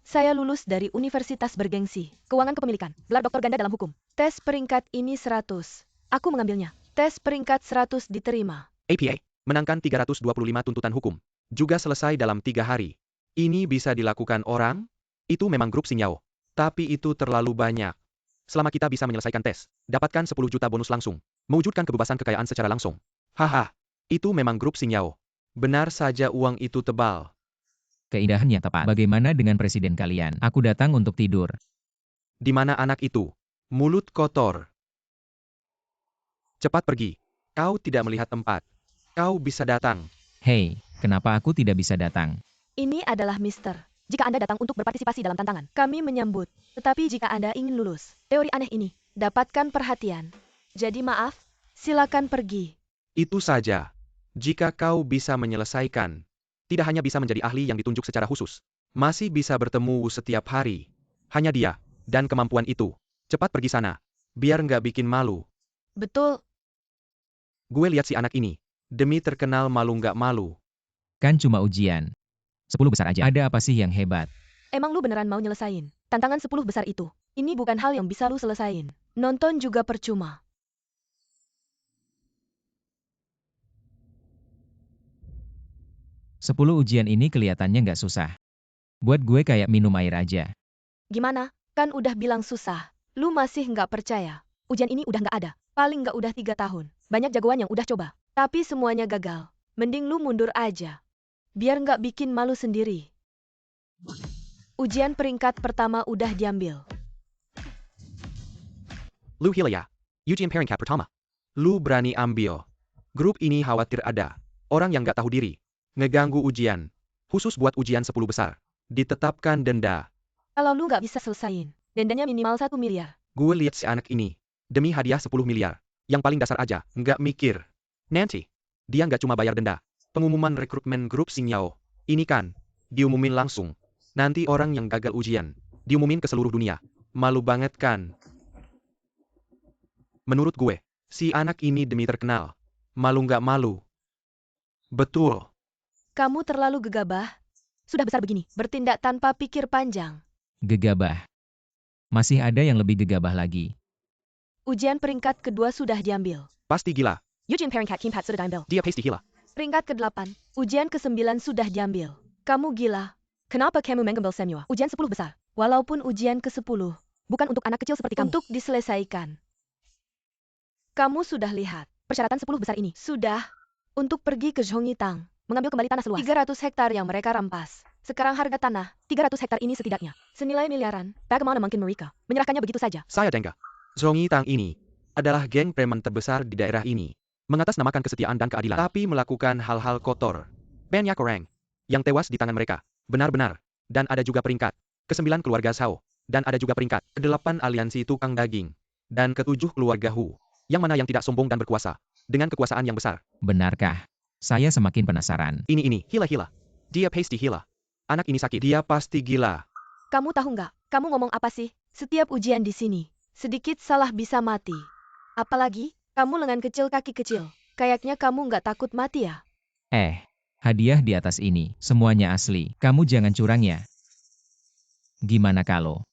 saya lulus dari Universitas Bergengsi. Keuangan kepemilikan, gelar doktor ganda dalam hukum. Tes peringkat ini 100. Aku mengambilnya. Tes peringkat 100 diterima. APA. Menangkan 325 tuntutan hukum. Juga selesai dalam 3 hari. Ini bisa dilakukan orang? Itu memang grup Sinyao. Tapi itu terlalu banyak. Selama kita bisa menyelesaikan tes, dapatkan 10 juta bonus langsung. Mewujudkan kebebasan kekayaan secara langsung. Haha. Itu memang grup Sinyao. Benar saja uang itu tebal. Keindahan yang tepat. Bagaimana dengan presiden kalian? Aku datang untuk tidur. Di mana anak itu? Mulut kotor. Cepat pergi. Kau tidak melihat tempat. Kau bisa datang. Hei, kenapa aku tidak bisa datang? Ini adalah Mister. Jika Anda datang untuk berpartisipasi dalam tantangan, kami menyambut. Tetapi jika Anda ingin lulus, teori aneh ini, dapatkan perhatian. Jadi maaf, silakan pergi. Itu saja. Jika kau bisa menyelesaikan, tidak hanya bisa menjadi ahli yang ditunjuk secara khusus, masih bisa bertemu setiap hari. Hanya dia, dan kemampuan itu. Cepat pergi sana. Biar nggak bikin malu. Betul, Gue lihat si anak ini. Demi terkenal malu nggak malu. Kan cuma ujian. 10 besar aja. Ada apa sih yang hebat? emang lu beneran mau nyelesain tantangan 10 besar itu? Ini bukan hal yang bisa lu selesain. Nonton juga percuma. Sepuluh ujian ini kelihatannya nggak susah. Buat gue kayak minum air aja. Gimana? Kan udah bilang susah. Lu masih nggak percaya. Ujian ini udah nggak ada. Paling nggak udah 3 tahun. Banyak jagoan yang udah coba. Tapi semuanya gagal. Mending lu mundur aja. Biar nggak bikin malu sendiri. Ujian peringkat pertama udah diambil. Lu gila ya. Ujian peringkat pertama. Lu berani ambil. Grup ini khawatir ada orang yang nggak tahu diri. Ngeganggu ujian. Khusus buat ujian 10 besar. Ditetapkan denda. Kalau lu nggak bisa selesain, dendanya minimal 1 miliar. Gue lihat si anak ini. Demi hadiah 10 miliar. Yang paling dasar aja, nggak mikir. Nanti, dia nggak cuma bayar denda. Pengumuman rekrutmen grup Sinyao. Ini kan, diumumin langsung. Nanti orang yang gagal ujian, diumumin ke seluruh dunia. Malu banget kan? Menurut gue, si anak ini demi terkenal. Malu nggak malu? Betul. Kamu terlalu gegabah. Sudah besar begini, bertindak tanpa pikir panjang. Gegabah. Masih ada yang lebih gegabah lagi. Ujian peringkat kedua sudah diambil. Pasti gila. Ujian peringkat keempat sudah diambil. Dia pasti gila. Peringkat ke-8, ujian ke-9 sudah diambil. Kamu gila. Kenapa kamu mengambil semua ujian 10 besar? Walaupun ujian ke-10, bukan untuk anak kecil seperti kamu. Untuk diselesaikan. Kamu sudah lihat, persyaratan 10 besar ini. Sudah. Untuk pergi ke Zhongitang, mengambil kembali tanah seluas 300 hektar yang mereka rampas. Sekarang harga tanah, 300 hektar ini setidaknya, senilai miliaran. Bagaimana mungkin mereka menyerahkannya begitu saja? Saya Dengga. Zhongitang ini adalah geng preman terbesar di daerah ini. Mengatasnamakan kesetiaan dan keadilan, tapi melakukan hal-hal kotor. Banyak orang yang tewas di tangan mereka. Benar-benar. Dan ada juga peringkat ke-9 keluarga Shao. Dan ada juga peringkat ke-8 aliansi tukang daging. Dan ke-7 keluarga Hu. Yang mana yang tidak sombong dan berkuasa. Dengan kekuasaan yang besar. Benarkah? Saya semakin penasaran. Ini, gila. Dia pasti gila. Anak ini sakit. Dia pasti gila. Kamu tahu nggak? Kamu ngomong apa sih? Setiap ujian di sini, sedikit salah bisa mati. Apalagi, kamu lengan kecil kaki kecil. Kayaknya kamu nggak takut mati ya? Hadiah di atas ini, semuanya asli. Kamu jangan curang ya. Gimana kalau?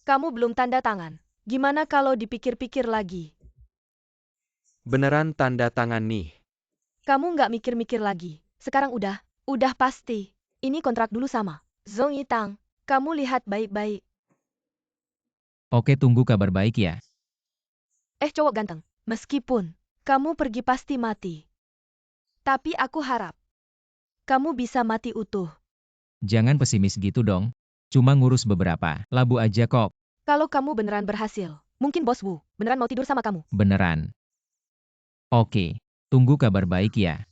Kamu belum tanda tangan. Gimana kalau dipikir-pikir lagi? Beneran tanda tangan nih. Kamu nggak mikir-mikir lagi. Sekarang udah pasti. Ini kontrak dulu sama Zhongitang. Kamu lihat baik-baik. Oke, tunggu kabar baik ya. Cowok ganteng. Meskipun kamu pergi pasti mati. Tapi aku harap kamu bisa mati utuh. Jangan pesimis gitu dong. Cuma ngurus beberapa labu aja kok. Kalau kamu beneran berhasil, mungkin bos Wu beneran mau tidur sama kamu. Beneran. Oke, tunggu kabar baik ya.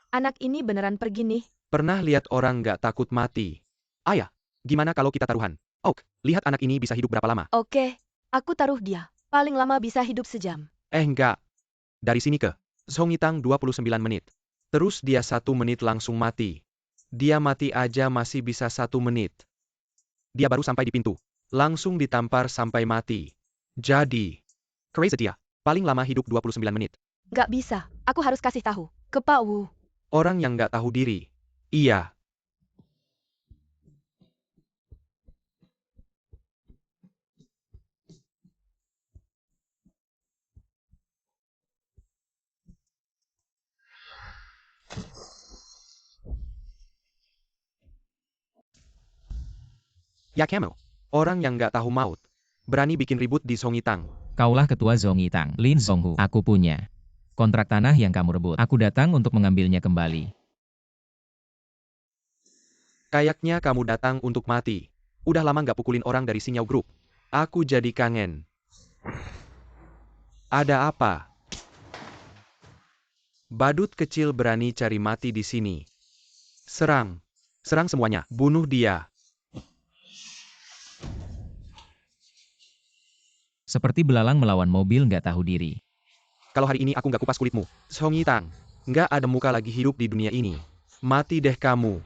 Anak ini beneran pergi nih. Pernah lihat orang nggak takut mati? Ayah, gimana kalau kita taruhan? Oak, lihat anak ini bisa hidup berapa lama? Oke, aku taruh dia. Paling lama bisa hidup sejam. Enggak. Dari sini ke Zhong Yitang 29 menit. Terus dia 1 menit langsung mati. Dia mati aja masih bisa 1 menit. Dia baru sampai di pintu. Langsung ditampar sampai mati. Jadi, crazy dia. Paling lama hidup 29 menit. Gak bisa. Aku harus kasih tahu ke Pak Wu. Orang yang nggak tahu diri. Iya. Ya kamu. Orang yang nggak tahu maut. Berani bikin ribut di Zhong Yitang. Kaulah ketua Zhong Yitang, Lin Zhonghu. Aku punya kontrak tanah yang kamu rebut. Aku datang untuk mengambilnya kembali. Kayaknya kamu datang untuk mati. Udah lama nggak pukulin orang dari Sinyao Group. Aku jadi kangen. Ada apa? Badut kecil berani cari mati di sini. Serang. Serang semuanya. Bunuh dia. Seperti belalang melawan mobil nggak tahu diri. Kalau hari ini aku nggak kupas kulitmu, Zhong Yitang, nggak ada muka lagi hidup di dunia ini. Mati deh kamu.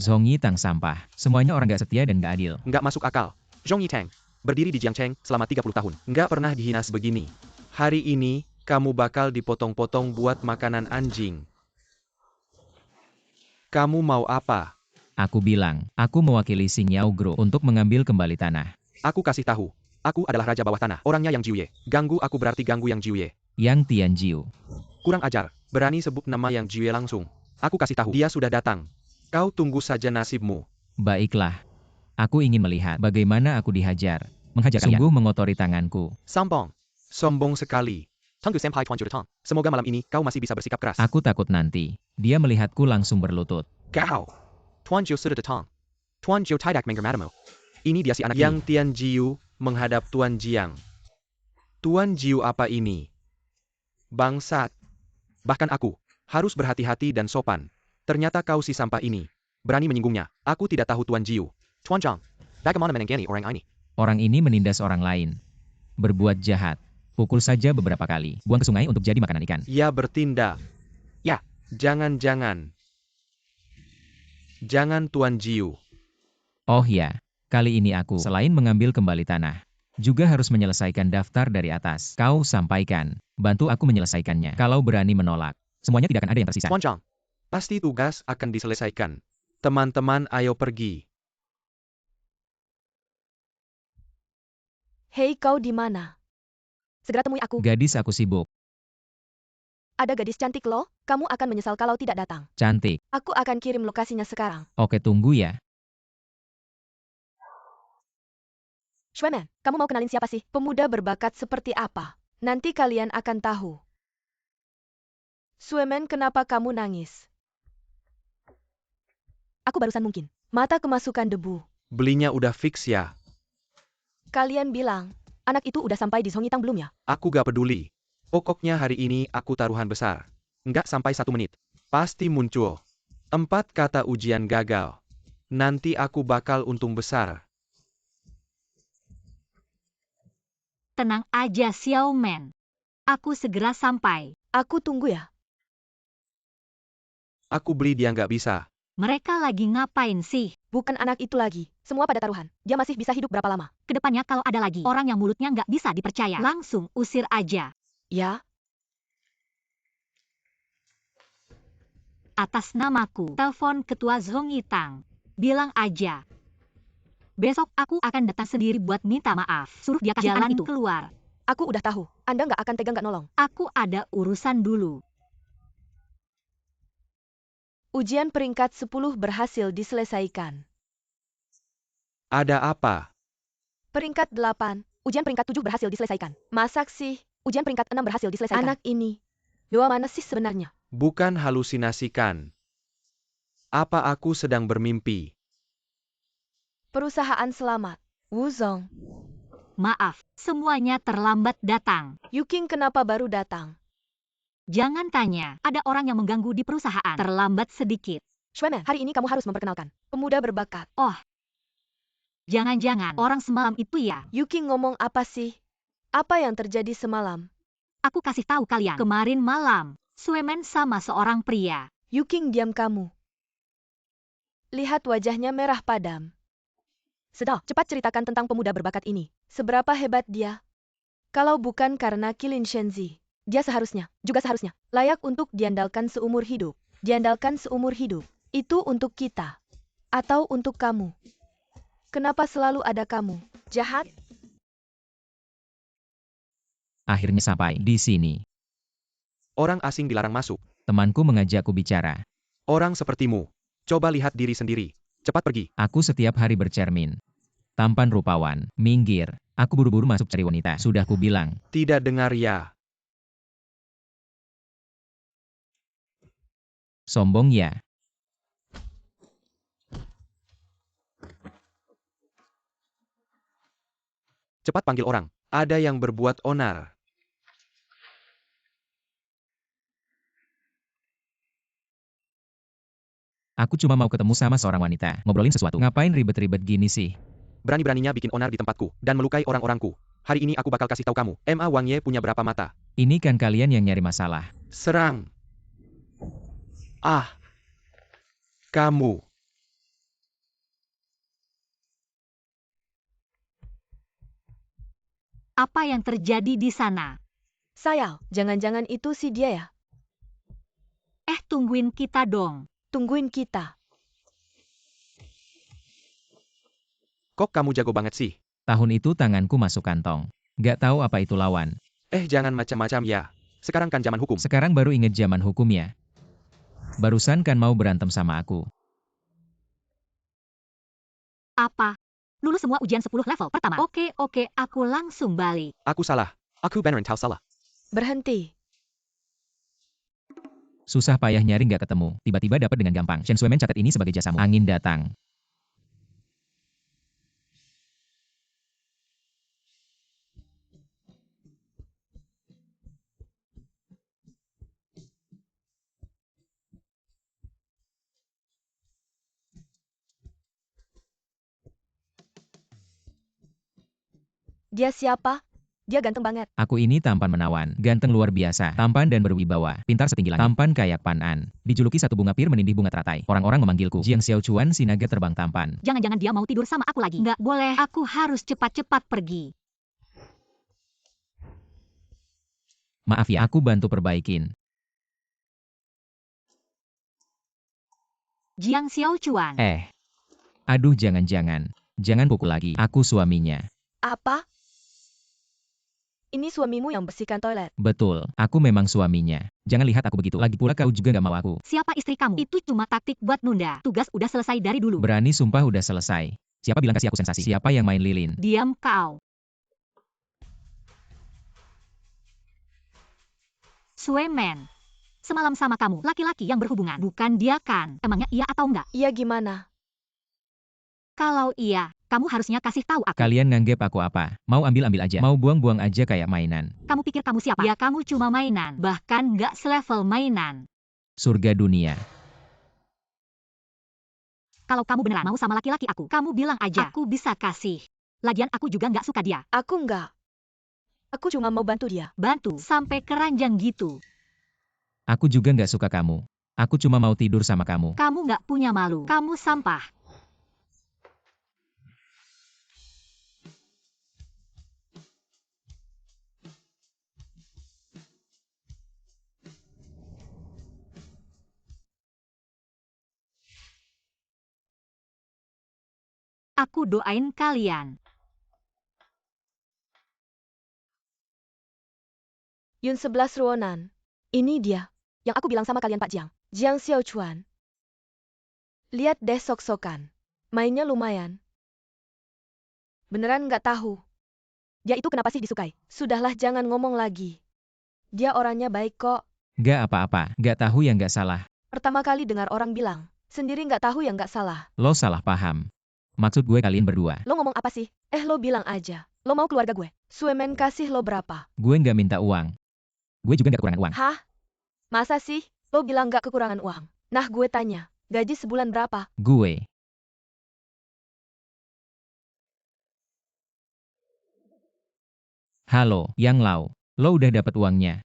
Zhong Yitang sampah. Semuanya orang nggak setia dan nggak adil. Nggak masuk akal. Zhong Yitang, berdiri di Jiangcheng selama 30 tahun. Nggak pernah dihina sebegini. Hari ini, kamu bakal dipotong-potong buat makanan anjing. Kamu mau apa? Aku bilang, aku mewakili Sinyao Group untuk mengambil kembali tanah. Aku kasih tahu. Aku adalah raja bawah tanah. Orangnya Yang Jiuye. Ganggu aku berarti ganggu Yang Jiuye. Yang Tianjiu. Kurang ajar. Berani sebut nama Yang Jiuye langsung. Aku kasih tahu. Dia sudah datang. Kau tunggu saja nasibmu. Baiklah. Aku ingin melihat bagaimana aku dihajar. Menghajar kalian. Sungguh mengotori tanganku. Sombong. Sombong sekali. Tunggu Senpai Tuan Jutong. Semoga malam ini kau masih bisa bersikap keras. Aku takut nanti. Dia melihatku langsung berlutut. Kau. Tuan Jiu sudah datang. Tuan Jiu tidak menghormatimu. Ini dia si anak Yang Tianjiu menghadap Tuan Jiang. Tuan Jiu apa ini? Bangsat. Bahkan aku harus berhati-hati dan sopan. Ternyata kau si sampah ini. Berani menyinggungnya. Aku tidak tahu Tuan Jiu. Tuan Zhang. Bagaimana menenggani orang ini? Orang ini menindas orang lain. Berbuat jahat. Pukul saja beberapa kali. Buang ke sungai untuk jadi makanan ikan. Ia bertindak. Ya, jangan-jangan. Jangan Tuan Jiu. Oh ya, kali ini aku selain mengambil kembali tanah, juga harus menyelesaikan daftar dari atas. Kau sampaikan, bantu aku menyelesaikannya. Kalau berani menolak, semuanya tidak akan ada yang tersisa. Tuan Zhang. Pasti tugas akan diselesaikan. Teman-teman ayo pergi. Hei kau di mana? Segera temui aku. Gadis aku sibuk, Ada gadis cantik loh. Kamu akan menyesal kalau tidak datang. cantik. Aku akan kirim lokasinya sekarang. Oke tunggu ya. Shueman, kamu mau kenalin siapa sih? Pemuda berbakat seperti apa? Nanti kalian akan tahu. Shueman, kenapa kamu nangis? Aku barusan mungkin. Mata kemasukan debu. Belinya udah fix ya. Kalian bilang, anak itu udah sampai di Zhong Yitang belum ya? Aku gak peduli. Pokoknya hari ini aku taruhan besar. Nggak sampai 1 menit. Pasti muncul. 4 kata ujian gagal. Nanti aku bakal untung besar. Tenang aja Xiaoman. Aku segera sampai. Aku tunggu ya. Aku beli dia nggak bisa. Mereka lagi ngapain sih? Bukan anak itu lagi. Semua pada taruhan. Dia masih bisa hidup berapa lama? Kedepannya kalau ada lagi orang yang mulutnya nggak bisa dipercaya, langsung usir aja. Ya, Atas namaku, telepon ketua Zhong Yitang. Bilang aja. Besok aku akan datang sendiri buat minta maaf. Suruh dia kasih jalan itu keluar. aku udah tahu. Anda nggak akan tega nggak nolong. Aku ada urusan dulu. Ujian peringkat 10 berhasil diselesaikan. Ada apa? Peringkat 8, ujian peringkat 7 berhasil diselesaikan. Masak sih, ujian peringkat 6 berhasil diselesaikan. Anak ini, doa mana sih sebenarnya? Bukan halusinasikan. Apa aku sedang bermimpi? Perusahaan selamat. Wuzong. Maaf, semuanya terlambat datang. Yuking kenapa baru datang? Jangan tanya, ada orang yang mengganggu di perusahaan. Terlambat sedikit. Shueman, hari ini kamu harus memperkenalkan. Pemuda berbakat. Jangan-jangan orang semalam itu ya? Yuking ngomong apa sih? Apa yang terjadi semalam? Aku kasih tahu kalian. Kemarin malam, Suemen sama seorang pria. Yuking, diam kamu. Lihat wajahnya merah padam. Sudah, cepat ceritakan tentang pemuda berbakat ini. Seberapa hebat dia? Kalau bukan karena Qilin Shenzi, dia juga seharusnya, layak untuk diandalkan seumur hidup. Diandalkan seumur hidup. Itu untuk kita. Atau untuk kamu. Kenapa selalu ada kamu? Jahat? Akhirnya sampai di sini. Orang asing dilarang masuk. Temanku mengajakku bicara. Orang sepertimu. Coba lihat diri sendiri. Cepat pergi. Aku setiap hari bercermin. Tampan rupawan, minggir. Aku buru-buru masuk cari wanita. Sudah ku bilang. Tidak dengar ya. Sombong ya. Cepat panggil orang. Ada yang berbuat onar. Aku cuma mau ketemu sama seorang wanita. Ngobrolin sesuatu. Ngapain ribet-ribet gini sih? Berani-beraninya bikin onar di tempatku dan melukai orang-orangku. Hari ini aku bakal kasih tahu kamu. Ma Wang Ye punya berapa mata. Ini kan kalian yang nyari masalah. Serang. Ah. Kamu. Apa yang terjadi di sana? Sayal, jangan-jangan itu si dia ya? Tungguin kita dong. Tungguin kita. Kok kamu jago banget sih? Tahun itu tanganku masuk kantong. Gak tahu apa itu lawan. Jangan macam-macam ya. Sekarang kan zaman hukum. Sekarang baru inget zaman hukum ya. Barusan kan mau berantem sama aku. Apa? Lulus semua ujian 10 level pertama. Oke, aku langsung balik. Aku salah. Aku beneran tahu salah. Berhenti. Susah payah nyari gak ketemu. Tiba-tiba dapat dengan gampang. Shen Suemen catat ini sebagai jasamu. Angin datang. Dia siapa? Dia ganteng banget. Aku ini tampan menawan, ganteng luar biasa, tampan dan berwibawa, pintar setinggi langit, tampan kayak Pan-an. Dijuluki satu bunga pir menindih bunga teratai. Orang-orang memanggilku Jiang Xiaochuan, si naga terbang tampan. Jangan-jangan dia mau tidur sama aku lagi. Nggak boleh, aku harus cepat-cepat pergi. Maaf ya, aku bantu perbaikin. Jiang Xiaochuan. Aduh jangan-jangan. Jangan pukul lagi, aku suaminya. Apa? Ini suamimu yang bersihkan toilet. Betul, aku memang suaminya. Jangan lihat aku begitu. Lagi pula kau juga gak mau aku. Siapa istri kamu? Itu cuma taktik buat nunda. Tugas udah selesai dari dulu. Berani sumpah udah selesai. Siapa bilang kasih aku sensasi? Siapa yang main lilin? Diam kau. Suemen. Semalam sama kamu, laki-laki yang berhubungan. Bukan dia kan? Emangnya iya atau enggak? Iya gimana? Kalau iya, kamu harusnya kasih tahu aku. Kalian nganggep aku apa? Mau ambil-ambil aja. Mau buang-buang aja kayak mainan. Kamu pikir kamu siapa? Ya kamu cuma mainan. Bahkan nggak selevel mainan. Surga dunia. Kalau kamu beneran mau sama laki-laki aku, kamu bilang aja. Aku bisa kasih. Lagian aku juga nggak suka dia. Aku enggak. Aku cuma mau bantu dia. Bantu? Sampai keranjang gitu. Aku juga nggak suka kamu. Aku cuma mau tidur sama kamu. Kamu nggak punya malu. Kamu sampah. Aku doain kalian. Yun 11 Ruonan. Ini dia. Yang aku bilang sama kalian Pak Jiang. Jiang Xiaochuan. Lihat deh sok-sokan. Mainnya lumayan. Beneran nggak tahu. Dia itu kenapa sih disukai? Sudahlah jangan ngomong lagi. Dia orangnya baik kok. Gak apa-apa, gak tahu yang gak salah. Pertama kali dengar orang bilang. Sendiri nggak tahu yang nggak salah. Lo salah paham. Maksud gue kalian berdua. Lo ngomong apa sih? Lo bilang aja. Lo mau keluarga gue. Suemen kasih lo berapa? Gue nggak minta uang. Gue juga nggak kekurangan uang. Hah? Masa sih? Lo bilang nggak kekurangan uang? Nah gue tanya. Gaji sebulan berapa? Gue Halo, Yang Lau. Lo udah dapat uangnya.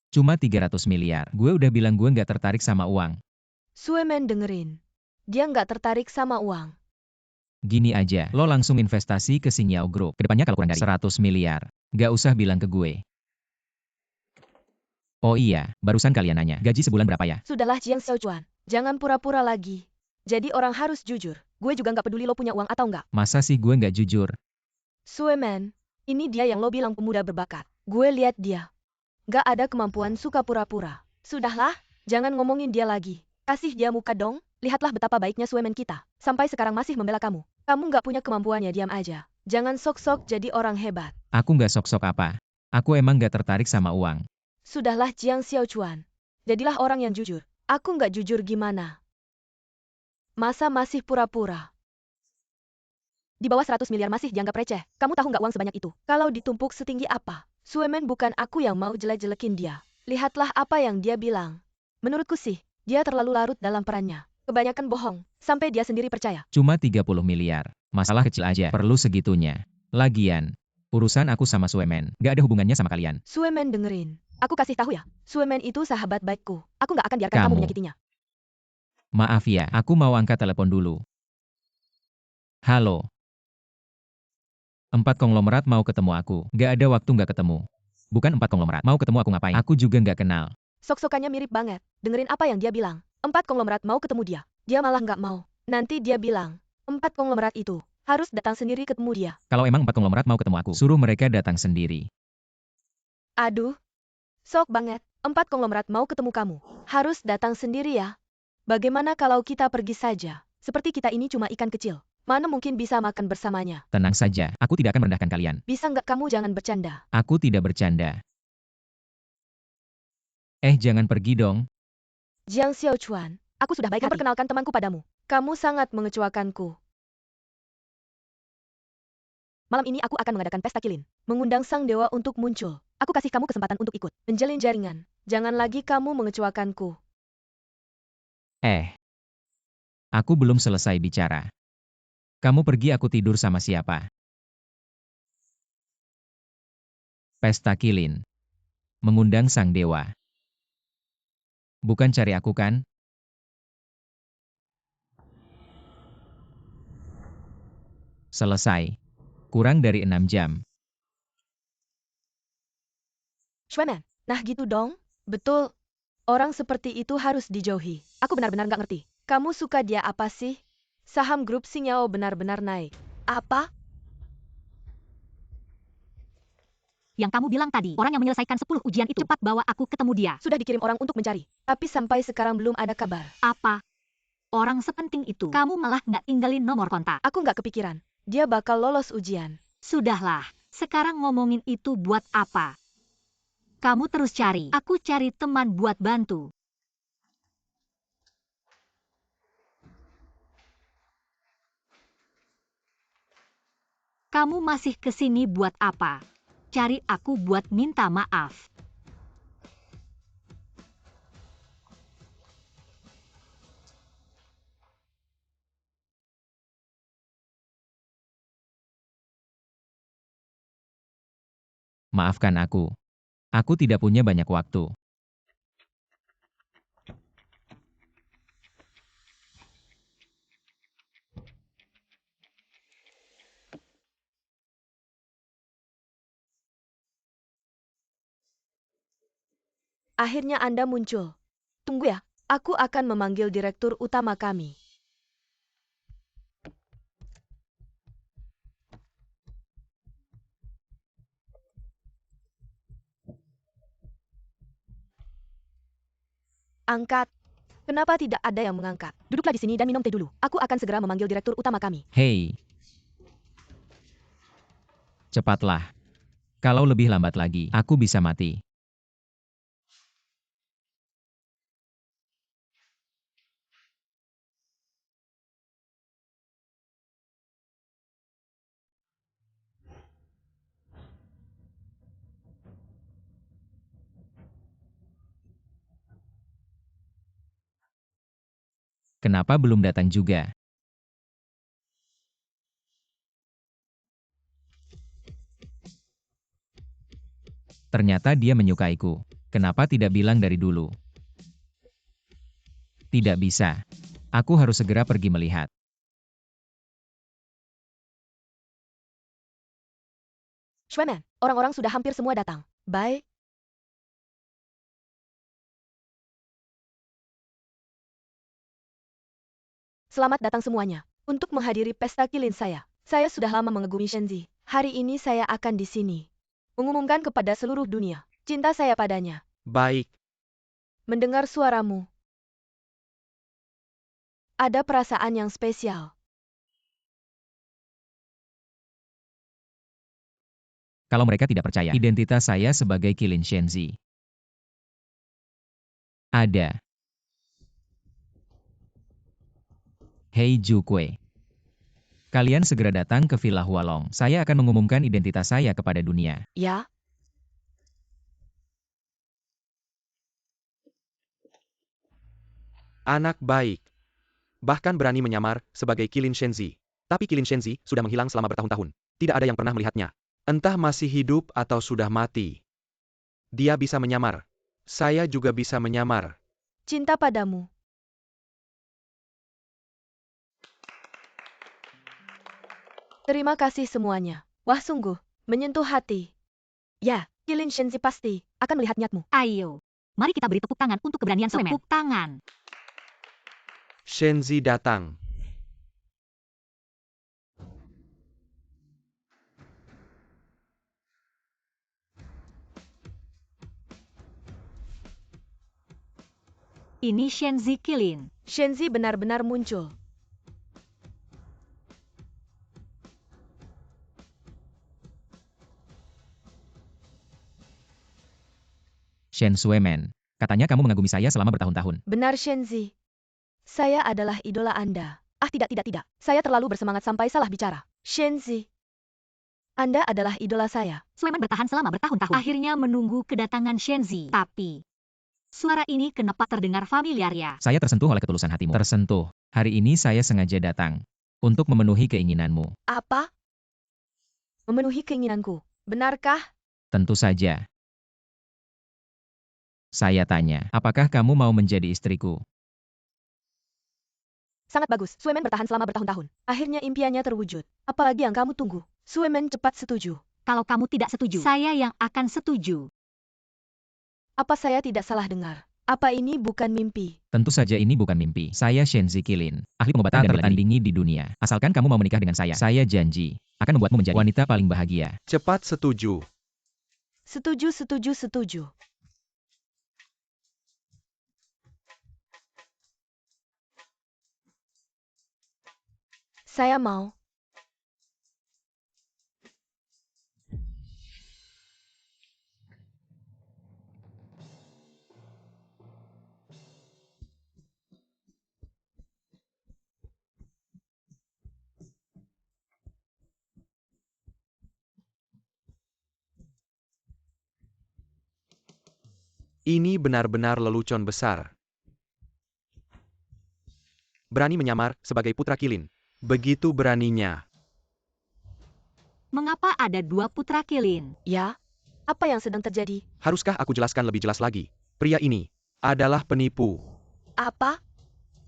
Cuma 300 miliar. Gue udah bilang gue nggak tertarik sama uang. Suemen dengerin. Dia nggak tertarik sama uang. Gini aja, lo langsung investasi ke Xingyao Group. Kedepannya kalau kurang dari 100 miliar. Nggak usah bilang ke gue. Oh iya, barusan kalian nanya, gaji sebulan berapa ya? Sudahlah Jiang Xiaochuan. Jangan pura-pura lagi. Jadi orang harus jujur. Gue juga nggak peduli lo punya uang atau nggak. Masa sih gue nggak jujur? Suemen, ini dia yang lo bilang pemuda berbakat. Gue lihat dia. Nggak ada kemampuan suka pura-pura. Sudahlah, jangan ngomongin dia lagi. Kasih dia muka dong. Lihatlah betapa baiknya Suemen kita. Sampai sekarang masih membela kamu. Kamu nggak punya kemampuannya, diam aja. Jangan sok-sok jadi orang hebat. Aku nggak sok-sok apa. Aku emang nggak tertarik sama uang. Sudahlah Jiang Xiaochuan. Jadilah orang yang jujur. Aku nggak jujur gimana? Masa masih pura-pura? Di bawah 100 miliar masih dianggap receh. Kamu tahu nggak uang sebanyak itu? Kalau ditumpuk setinggi apa? Suemen bukan aku yang mau jelek-jelekin dia. Lihatlah apa yang dia bilang. Menurutku sih, dia terlalu larut dalam perannya. Kebanyakan bohong, sampai dia sendiri percaya. Cuma 30 miliar. Masalah kecil aja, perlu segitunya. Lagian, urusan aku sama Suemen, nggak ada hubungannya sama kalian. Suemen dengerin. Aku kasih tahu ya, Suemen itu sahabat baikku. Aku nggak akan biarkan kamu Kamu. menyakitinya. Maaf ya, aku mau angkat telepon dulu. Halo. 4 konglomerat mau ketemu aku. Nggak ada waktu nggak ketemu. Bukan 4 konglomerat. Mau ketemu aku ngapain? Aku juga nggak kenal. Sok-sokannya mirip banget. Dengerin apa yang dia bilang. 4 konglomerat mau ketemu dia. Dia malah nggak mau. Nanti dia bilang, 4 konglomerat itu harus datang sendiri ketemu dia. Kalau emang 4 konglomerat mau ketemu aku, suruh mereka datang sendiri. Aduh, sok banget. 4 konglomerat mau ketemu kamu. Harus datang sendiri ya. Bagaimana kalau kita pergi saja? Seperti kita ini cuma ikan kecil. Mana mungkin bisa makan bersamanya? Tenang saja, aku tidak akan merendahkan kalian. Bisa nggak kamu jangan bercanda? Aku tidak bercanda. Jangan pergi dong. Jiang Xiaochuan, aku sudah baik hati memperkenalkan temanku padamu. Kamu sangat mengecewakanku. Malam ini aku akan mengadakan pesta kilin. Mengundang sang dewa untuk muncul. Aku kasih kamu kesempatan untuk ikut. Menjalin jaringan. Jangan lagi kamu mengecewakanku. Aku belum selesai bicara. Kamu pergi, aku tidur sama siapa? Pesta kilin. Mengundang sang dewa. Bukan cari aku kan? Selesai. Kurang dari 6 jam. Suemen, nah gitu dong. Betul. Orang seperti itu harus dijauhi. Aku benar-benar nggak ngerti. Kamu suka dia apa sih? Saham grup Xingyao benar-benar naik. Apa? Yang kamu bilang tadi, orang yang menyelesaikan 10 ujian itu, cepat bawa aku ketemu dia. Sudah dikirim orang untuk mencari. Tapi sampai sekarang belum ada kabar. Apa? Orang sepenting itu, kamu malah nggak tinggalin nomor kontak. Aku nggak kepikiran. Dia bakal lolos ujian. Sudahlah, sekarang ngomongin itu buat apa? Kamu terus cari, aku cari teman buat bantu. Kamu masih kesini buat apa? Cari aku buat minta maaf. Maafkan aku. Aku tidak punya banyak waktu. Akhirnya Anda muncul. Tunggu ya, aku akan memanggil direktur utama kami. Angkat. Kenapa tidak ada yang mengangkat? Duduklah di sini dan minum teh dulu. Aku akan segera memanggil direktur utama kami. Hei. Cepatlah. Kalau lebih lambat lagi, aku bisa mati. Kenapa belum datang juga? Ternyata dia menyukaiku. Kenapa tidak bilang dari dulu? Tidak bisa. Aku harus segera pergi melihat. Shueman, orang-orang sudah hampir semua datang. Baik. Selamat datang semuanya. Untuk menghadiri pesta kilin saya sudah lama mengagumi Shenzi. Hari ini saya akan di sini. Mengumumkan kepada seluruh dunia, cinta saya padanya. Baik, Mendengar suaramu. Ada perasaan yang spesial. Kalau mereka tidak percaya identitas saya sebagai Qilin Shenzi. Ada. Hei Jukue. Kalian segera datang ke Villa Hualong. Saya akan mengumumkan identitas saya kepada dunia. Ya? anak baik. Bahkan berani menyamar sebagai Qilin Shenzi. Tapi Qilin Shenzi sudah menghilang selama bertahun-tahun. Tidak ada yang pernah melihatnya. Entah masih hidup atau sudah mati. Dia bisa menyamar. Saya juga bisa menyamar. Cinta padamu. Terima kasih semuanya. Wah sungguh, menyentuh hati. Ya, Qilin Shenzi pasti akan melihat niatmu. Ayo, mari kita beri tepuk tangan untuk keberanian Shueman. Tepuk tangan. Shenzi datang. Ini Shenzi Qilin. Shenzi benar-benar muncul. Shen Shueman, katanya kamu mengagumi saya selama bertahun-tahun. Benar Shenzi. Saya adalah idola Anda. Ah tidak. Saya terlalu bersemangat sampai salah bicara. Shenzi. Anda adalah idola saya. Shueman bertahan selama bertahun-tahun. Akhirnya menunggu kedatangan Shenzi. Tapi, suara ini kenapa terdengar familiar ya? Saya tersentuh oleh ketulusan hatimu. Tersentuh. Hari ini saya sengaja datang untuk memenuhi keinginanmu. Apa? Memenuhi keinginanku. Benarkah? Tentu saja. Saya tanya, apakah kamu mau menjadi istriku? Sangat bagus. Shueman bertahan selama bertahun-tahun. Akhirnya impiannya terwujud. Apalagi yang kamu tunggu? Shueman cepat setuju. Kalau kamu tidak setuju, saya yang akan setuju. Apa saya tidak salah dengar? Apa ini bukan mimpi? Tentu saja ini bukan mimpi. Saya Shenzi Qilin, ahli pengobatan dan bertandingi di dunia. Asalkan kamu mau menikah dengan saya janji akan membuatmu menjadi wanita paling bahagia. Cepat setuju. Setuju. Saya mau. Ini benar-benar lelucon besar. Berani menyamar sebagai putra Qilin. Begitu beraninya. Mengapa ada dua putra Qilin? Ya? Apa yang sedang terjadi? Haruskah aku jelaskan lebih jelas lagi? Pria ini adalah penipu. Apa?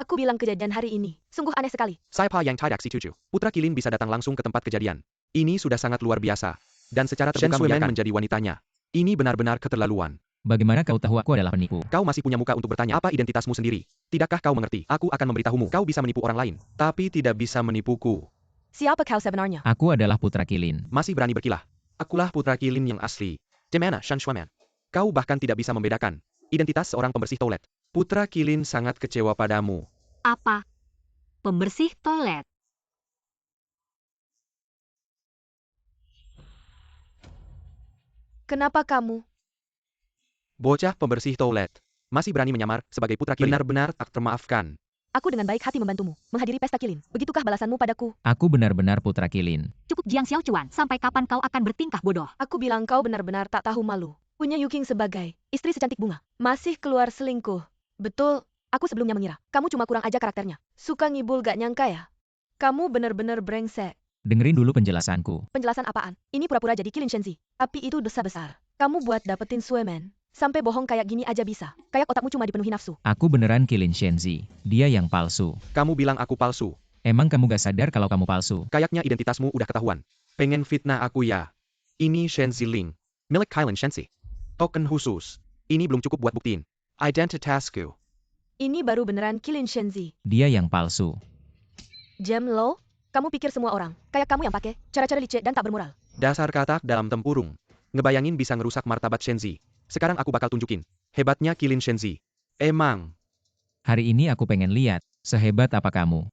Aku bilang kejadian hari ini. Sungguh aneh sekali. Saya Pa Yang Tidak Si Tujuh. Putra Qilin bisa datang langsung ke tempat kejadian. Ini sudah sangat luar biasa. Dan secara terbuka mengiyakan menjadi wanitanya. Ini benar-benar keterlaluan. Bagaimana kau tahu aku adalah penipu? Kau masih punya muka untuk bertanya apa identitasmu sendiri. Tidakkah kau mengerti? Aku akan memberitahumu. Kau bisa menipu orang lain, tapi tidak bisa menipuku. Siapa kau sebenarnya? Aku adalah putra Qilin. Masih berani berkilah. Akulah putra Qilin yang asli. Dimana Shen Shueman? Kau bahkan tidak bisa membedakan identitas seorang pembersih toilet. Putra Qilin sangat kecewa padamu. Apa? Pembersih toilet. Kenapa kamu? Bocah pembersih toilet. Masih berani menyamar sebagai putra Qilin. Benar-benar tak termaafkan. Aku dengan baik hati membantumu menghadiri pesta Qilin. Begitukah balasanmu padaku? Aku benar-benar putra Qilin. Cukup Jiang Xiaochuan, sampai kapan kau akan bertingkah bodoh? Aku bilang kau benar-benar tak tahu malu. Punya Yuking sebagai istri secantik bunga. Masih keluar selingkuh. Betul, aku sebelumnya mengira. Kamu cuma kurang aja karakternya. Suka ngibul gak nyangka ya? Kamu benar-benar brengsek. Dengerin dulu penjelasanku. Penjelasan apaan? Ini pura-pura jadi Qilin Shenzi. Tapi itu dosa besar. Kamu buat dapetin Suemen. Sampai bohong kayak gini aja bisa. Kayak otakmu cuma dipenuhi nafsu. Aku beneran kilin Shenzi. Dia yang palsu. Kamu bilang aku palsu. Emang kamu gak sadar kalau kamu palsu? Kayaknya identitasmu udah ketahuan. Pengen fitnah aku ya? Ini Shenzi Ling. Milik Kylin Shenzi. Token khusus. Ini belum cukup buat buktiin identitasku. Ini baru beneran kilin Shenzi. Dia yang palsu. Jam Lo, kamu pikir semua orang kayak kamu yang pakai cara-cara licik dan tak bermoral. Dasar katak dalam tempurung. Ngebayangin bisa ngerusak martabat Shenzi. Sekarang aku bakal tunjukin. Hebatnya kilin Shenzi. Emang. Hari ini aku pengen lihat, sehebat apa kamu.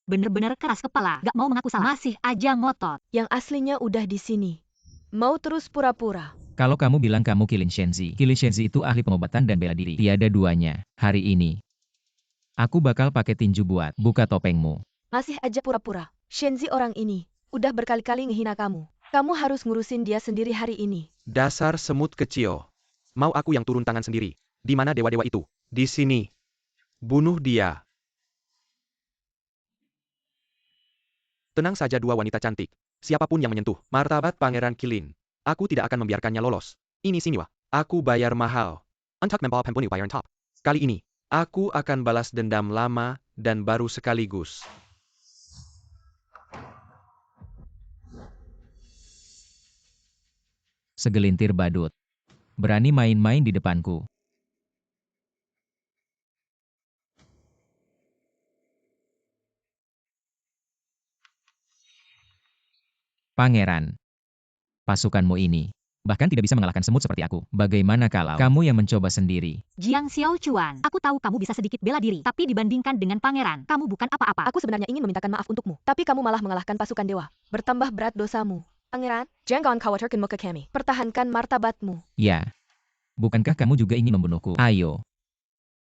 Bener-bener keras kepala, gak mau mengaku salah. Masih aja ngotot. Yang aslinya udah di sini. Mau terus pura-pura. Kalau kamu bilang kamu kilin Shenzi itu ahli pengobatan dan bela diri. Tiada duanya. Hari ini, aku bakal pakai tinju buat buka topengmu. Masih aja pura-pura. Shenzi orang ini udah berkali-kali ngehina kamu. Kamu harus ngurusin dia sendiri hari ini. Dasar semut kecil. Mau aku yang turun tangan sendiri. Di mana dewa-dewa itu? Di sini. Bunuh dia. Tenang saja dua wanita cantik. Siapapun yang menyentuh martabat Pangeran Kilin, aku tidak akan membiarkannya lolos. Ini sini wah. Aku bayar mahal. Untuk membawa pembuni bayaran top. Kali ini, aku akan balas dendam lama dan baru sekaligus. Segelintir badut. Berani main-main di depanku. Pangeran. Pasukanmu ini bahkan tidak bisa mengalahkan semut seperti aku. Bagaimana kalau kamu yang mencoba sendiri? Jiang Xiaochuan, aku tahu kamu bisa sedikit bela diri, tapi dibandingkan dengan pangeran, kamu bukan apa-apa. Aku sebenarnya ingin memintakan maaf untukmu, tapi kamu malah mengalahkan pasukan dewa. Bertambah berat dosamu. Pangeran, jangan khawatirkan muka kami. Pertahankan martabatmu. Ya. Bukankah kamu juga ingin membunuhku? Ayo.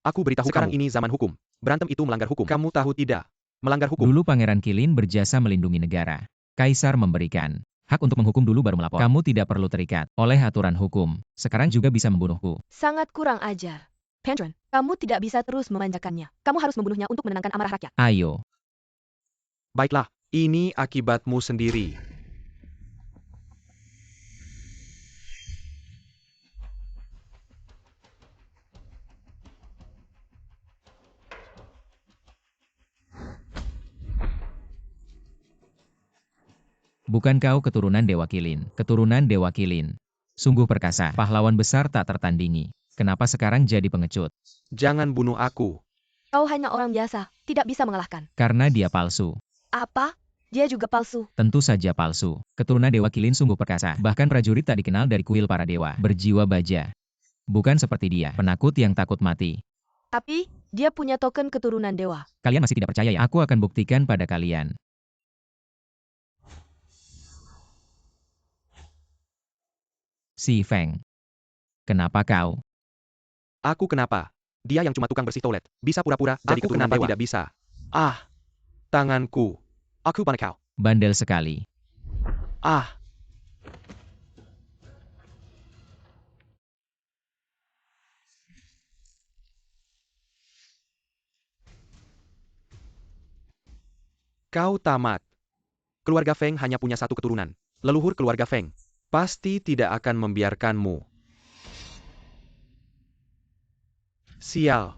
Aku beritahu sekarang ini zaman hukum. Berantem itu melanggar hukum. Kamu tahu tidak? Melanggar hukum. Dulu Pangeran Kilin berjasa melindungi negara. Kaisar memberikan hak untuk menghukum dulu baru melapor. Kamu tidak perlu terikat oleh aturan hukum. Sekarang juga bisa membunuhku. Sangat kurang ajar. Pendron, kamu tidak bisa terus memanjakannya. Kamu harus membunuhnya untuk menenangkan amarah rakyat. Ayo. Baiklah, ini akibatmu sendiri. Bukan kau keturunan Dewa Kilin. Keturunan Dewa Kilin. Sungguh perkasa. Pahlawan besar tak tertandingi. Kenapa sekarang jadi pengecut? Jangan bunuh aku. Kau hanya orang biasa, tidak bisa mengalahkan. Karena dia palsu. Apa? Dia juga palsu. Tentu saja palsu. Keturunan Dewa Kilin sungguh perkasa. Bahkan prajurit tak dikenal dari kuil para dewa. Berjiwa baja. Bukan seperti dia, penakut yang takut mati. Tapi, dia punya token keturunan dewa. Kalian masih tidak percaya ya? Aku akan buktikan pada kalian. Si Feng. Kenapa kau? Aku kenapa? Dia yang cuma tukang bersih toilet. Bisa pura-pura jadi keturunan dewa. Tidak bisa. Ah. Tanganku. Aku panik kau. Bandel sekali. Ah. Kau tamat. Keluarga Feng hanya punya satu keturunan. Leluhur keluarga Feng pasti tidak akan membiarkanmu. Sial.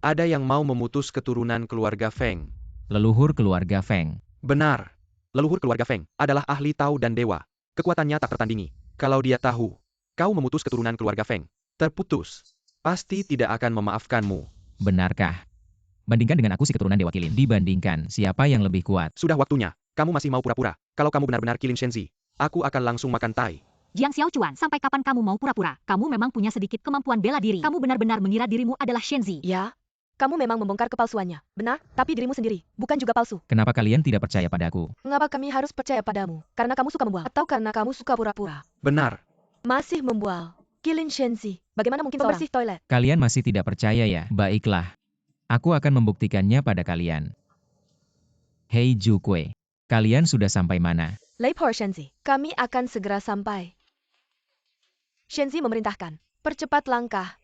Ada yang mau memutus keturunan keluarga Feng. Leluhur keluarga Feng. Benar. Leluhur keluarga Feng adalah ahli Tao dan dewa. Kekuatannya tak tertandingi. Kalau dia tahu kau memutus keturunan keluarga Feng, terputus, pasti tidak akan memaafkanmu. Benarkah? Bandingkan dengan aku si keturunan Dewa Kilin. Dibandingkan siapa yang lebih kuat. Sudah waktunya. Kamu masih mau pura-pura. Kalau kamu benar-benar Kilin Shenzi, aku akan langsung makan tai. Jiang Xiaochuan, sampai kapan kamu mau pura-pura? Kamu memang punya sedikit kemampuan bela diri. Kamu benar-benar mengira dirimu adalah Shenzi. Ya, kamu memang membongkar kepalsuannya. Benar, tapi dirimu sendiri, bukan juga palsu. Kenapa kalian tidak percaya padaku? Mengapa kami harus percaya padamu? Karena kamu suka membual, atau karena kamu suka pura-pura? Benar. Masih membual. Kilin Shenzi, bagaimana mungkin pembersih toilet? Kalian masih tidak percaya ya? Baiklah. Aku akan membuktikannya pada kalian. Hei Jukue, kalian sudah sampai mana? Leipor Shenzi, kami akan segera sampai. Shenzi memerintahkan, percepat langkah.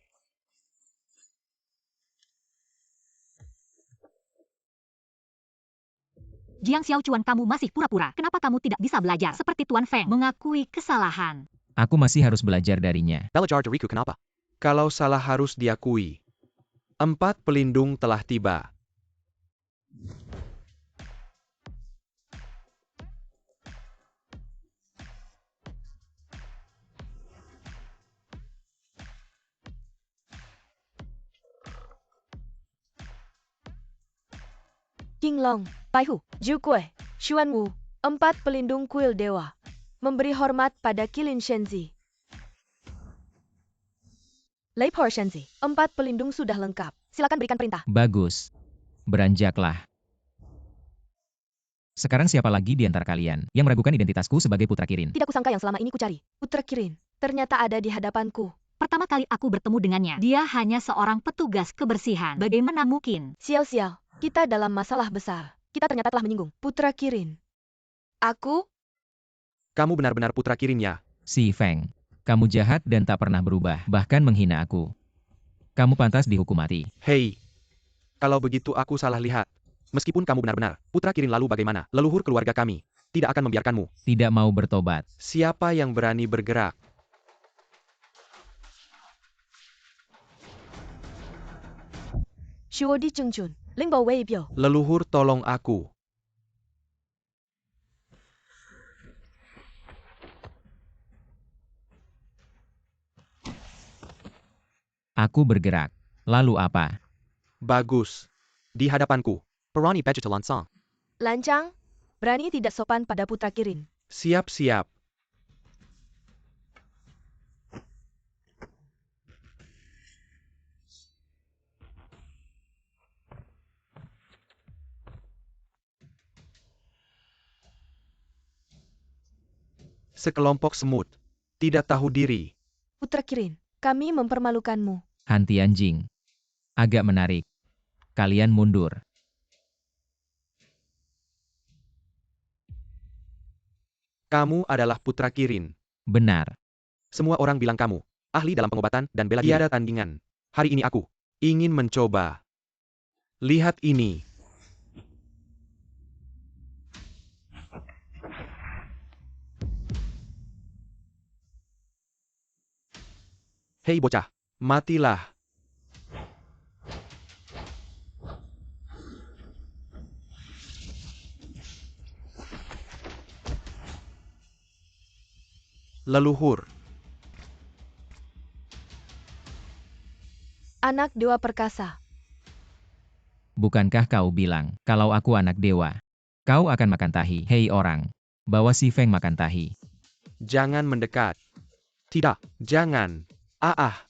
Jiang Xiaochuan, kamu masih pura-pura. Kenapa kamu tidak bisa belajar seperti Tuan Feng? Mengakui kesalahan. Aku masih harus belajar darinya. Belajar dariku kenapa? Kalau salah harus diakui. 4 pelindung telah tiba. King Long, Pai Hu, Zhu Kuei, Xuan Wu, 4 pelindung kuil dewa. Memberi hormat pada Qilin Shenzi. Lei Por Shenzi, 4 pelindung sudah lengkap. Silakan berikan perintah. Bagus. Beranjaklah. Sekarang siapa lagi di antara kalian yang meragukan identitasku sebagai putra Kirin? Tidak kusangka yang selama ini kucari. Putra Kirin, ternyata ada di hadapanku. Pertama kali aku bertemu dengannya, dia hanya seorang petugas kebersihan. Bagaimana mungkin? Sial-sial, kita dalam masalah besar. Kita ternyata telah menyinggung Putra Kirin. Aku? Kamu benar-benar putra Kirin ya? Si Feng, kamu jahat dan tak pernah berubah, bahkan menghina aku. Kamu pantas dihukum mati. Hei. Kalau begitu aku salah lihat. Meskipun kamu benar-benar putra Kirin, lalu bagaimana? Leluhur keluarga kami tidak akan membiarkanmu. Tidak mau bertobat. Siapa yang berani bergerak? Shuodi Chengjun, Lingbao Wei Biu. Leluhur tolong aku. Aku bergerak. Lalu apa? Bagus. Di hadapanku. Perani Pejita Lansang. Lancang, berani tidak sopan pada Putra Kirin. Siap-siap. Sekelompok semut. Tidak tahu diri. Putra Kirin, kami mempermalukanmu. Hanti anjing. Agak menarik. Kalian mundur. Kamu adalah putra Kirin. Benar. Semua orang bilang kamu ahli dalam pengobatan dan bela diri. Tiada tandingan. Hari ini aku ingin mencoba. Lihat ini. Hei bocah, matilah. Leluhur. Anak dewa perkasa. Bukankah kau bilang, kalau aku anak dewa, kau akan makan tahi? Hei orang, bawa si Feng makan tahi. Jangan mendekat. Tidak, jangan. Ah.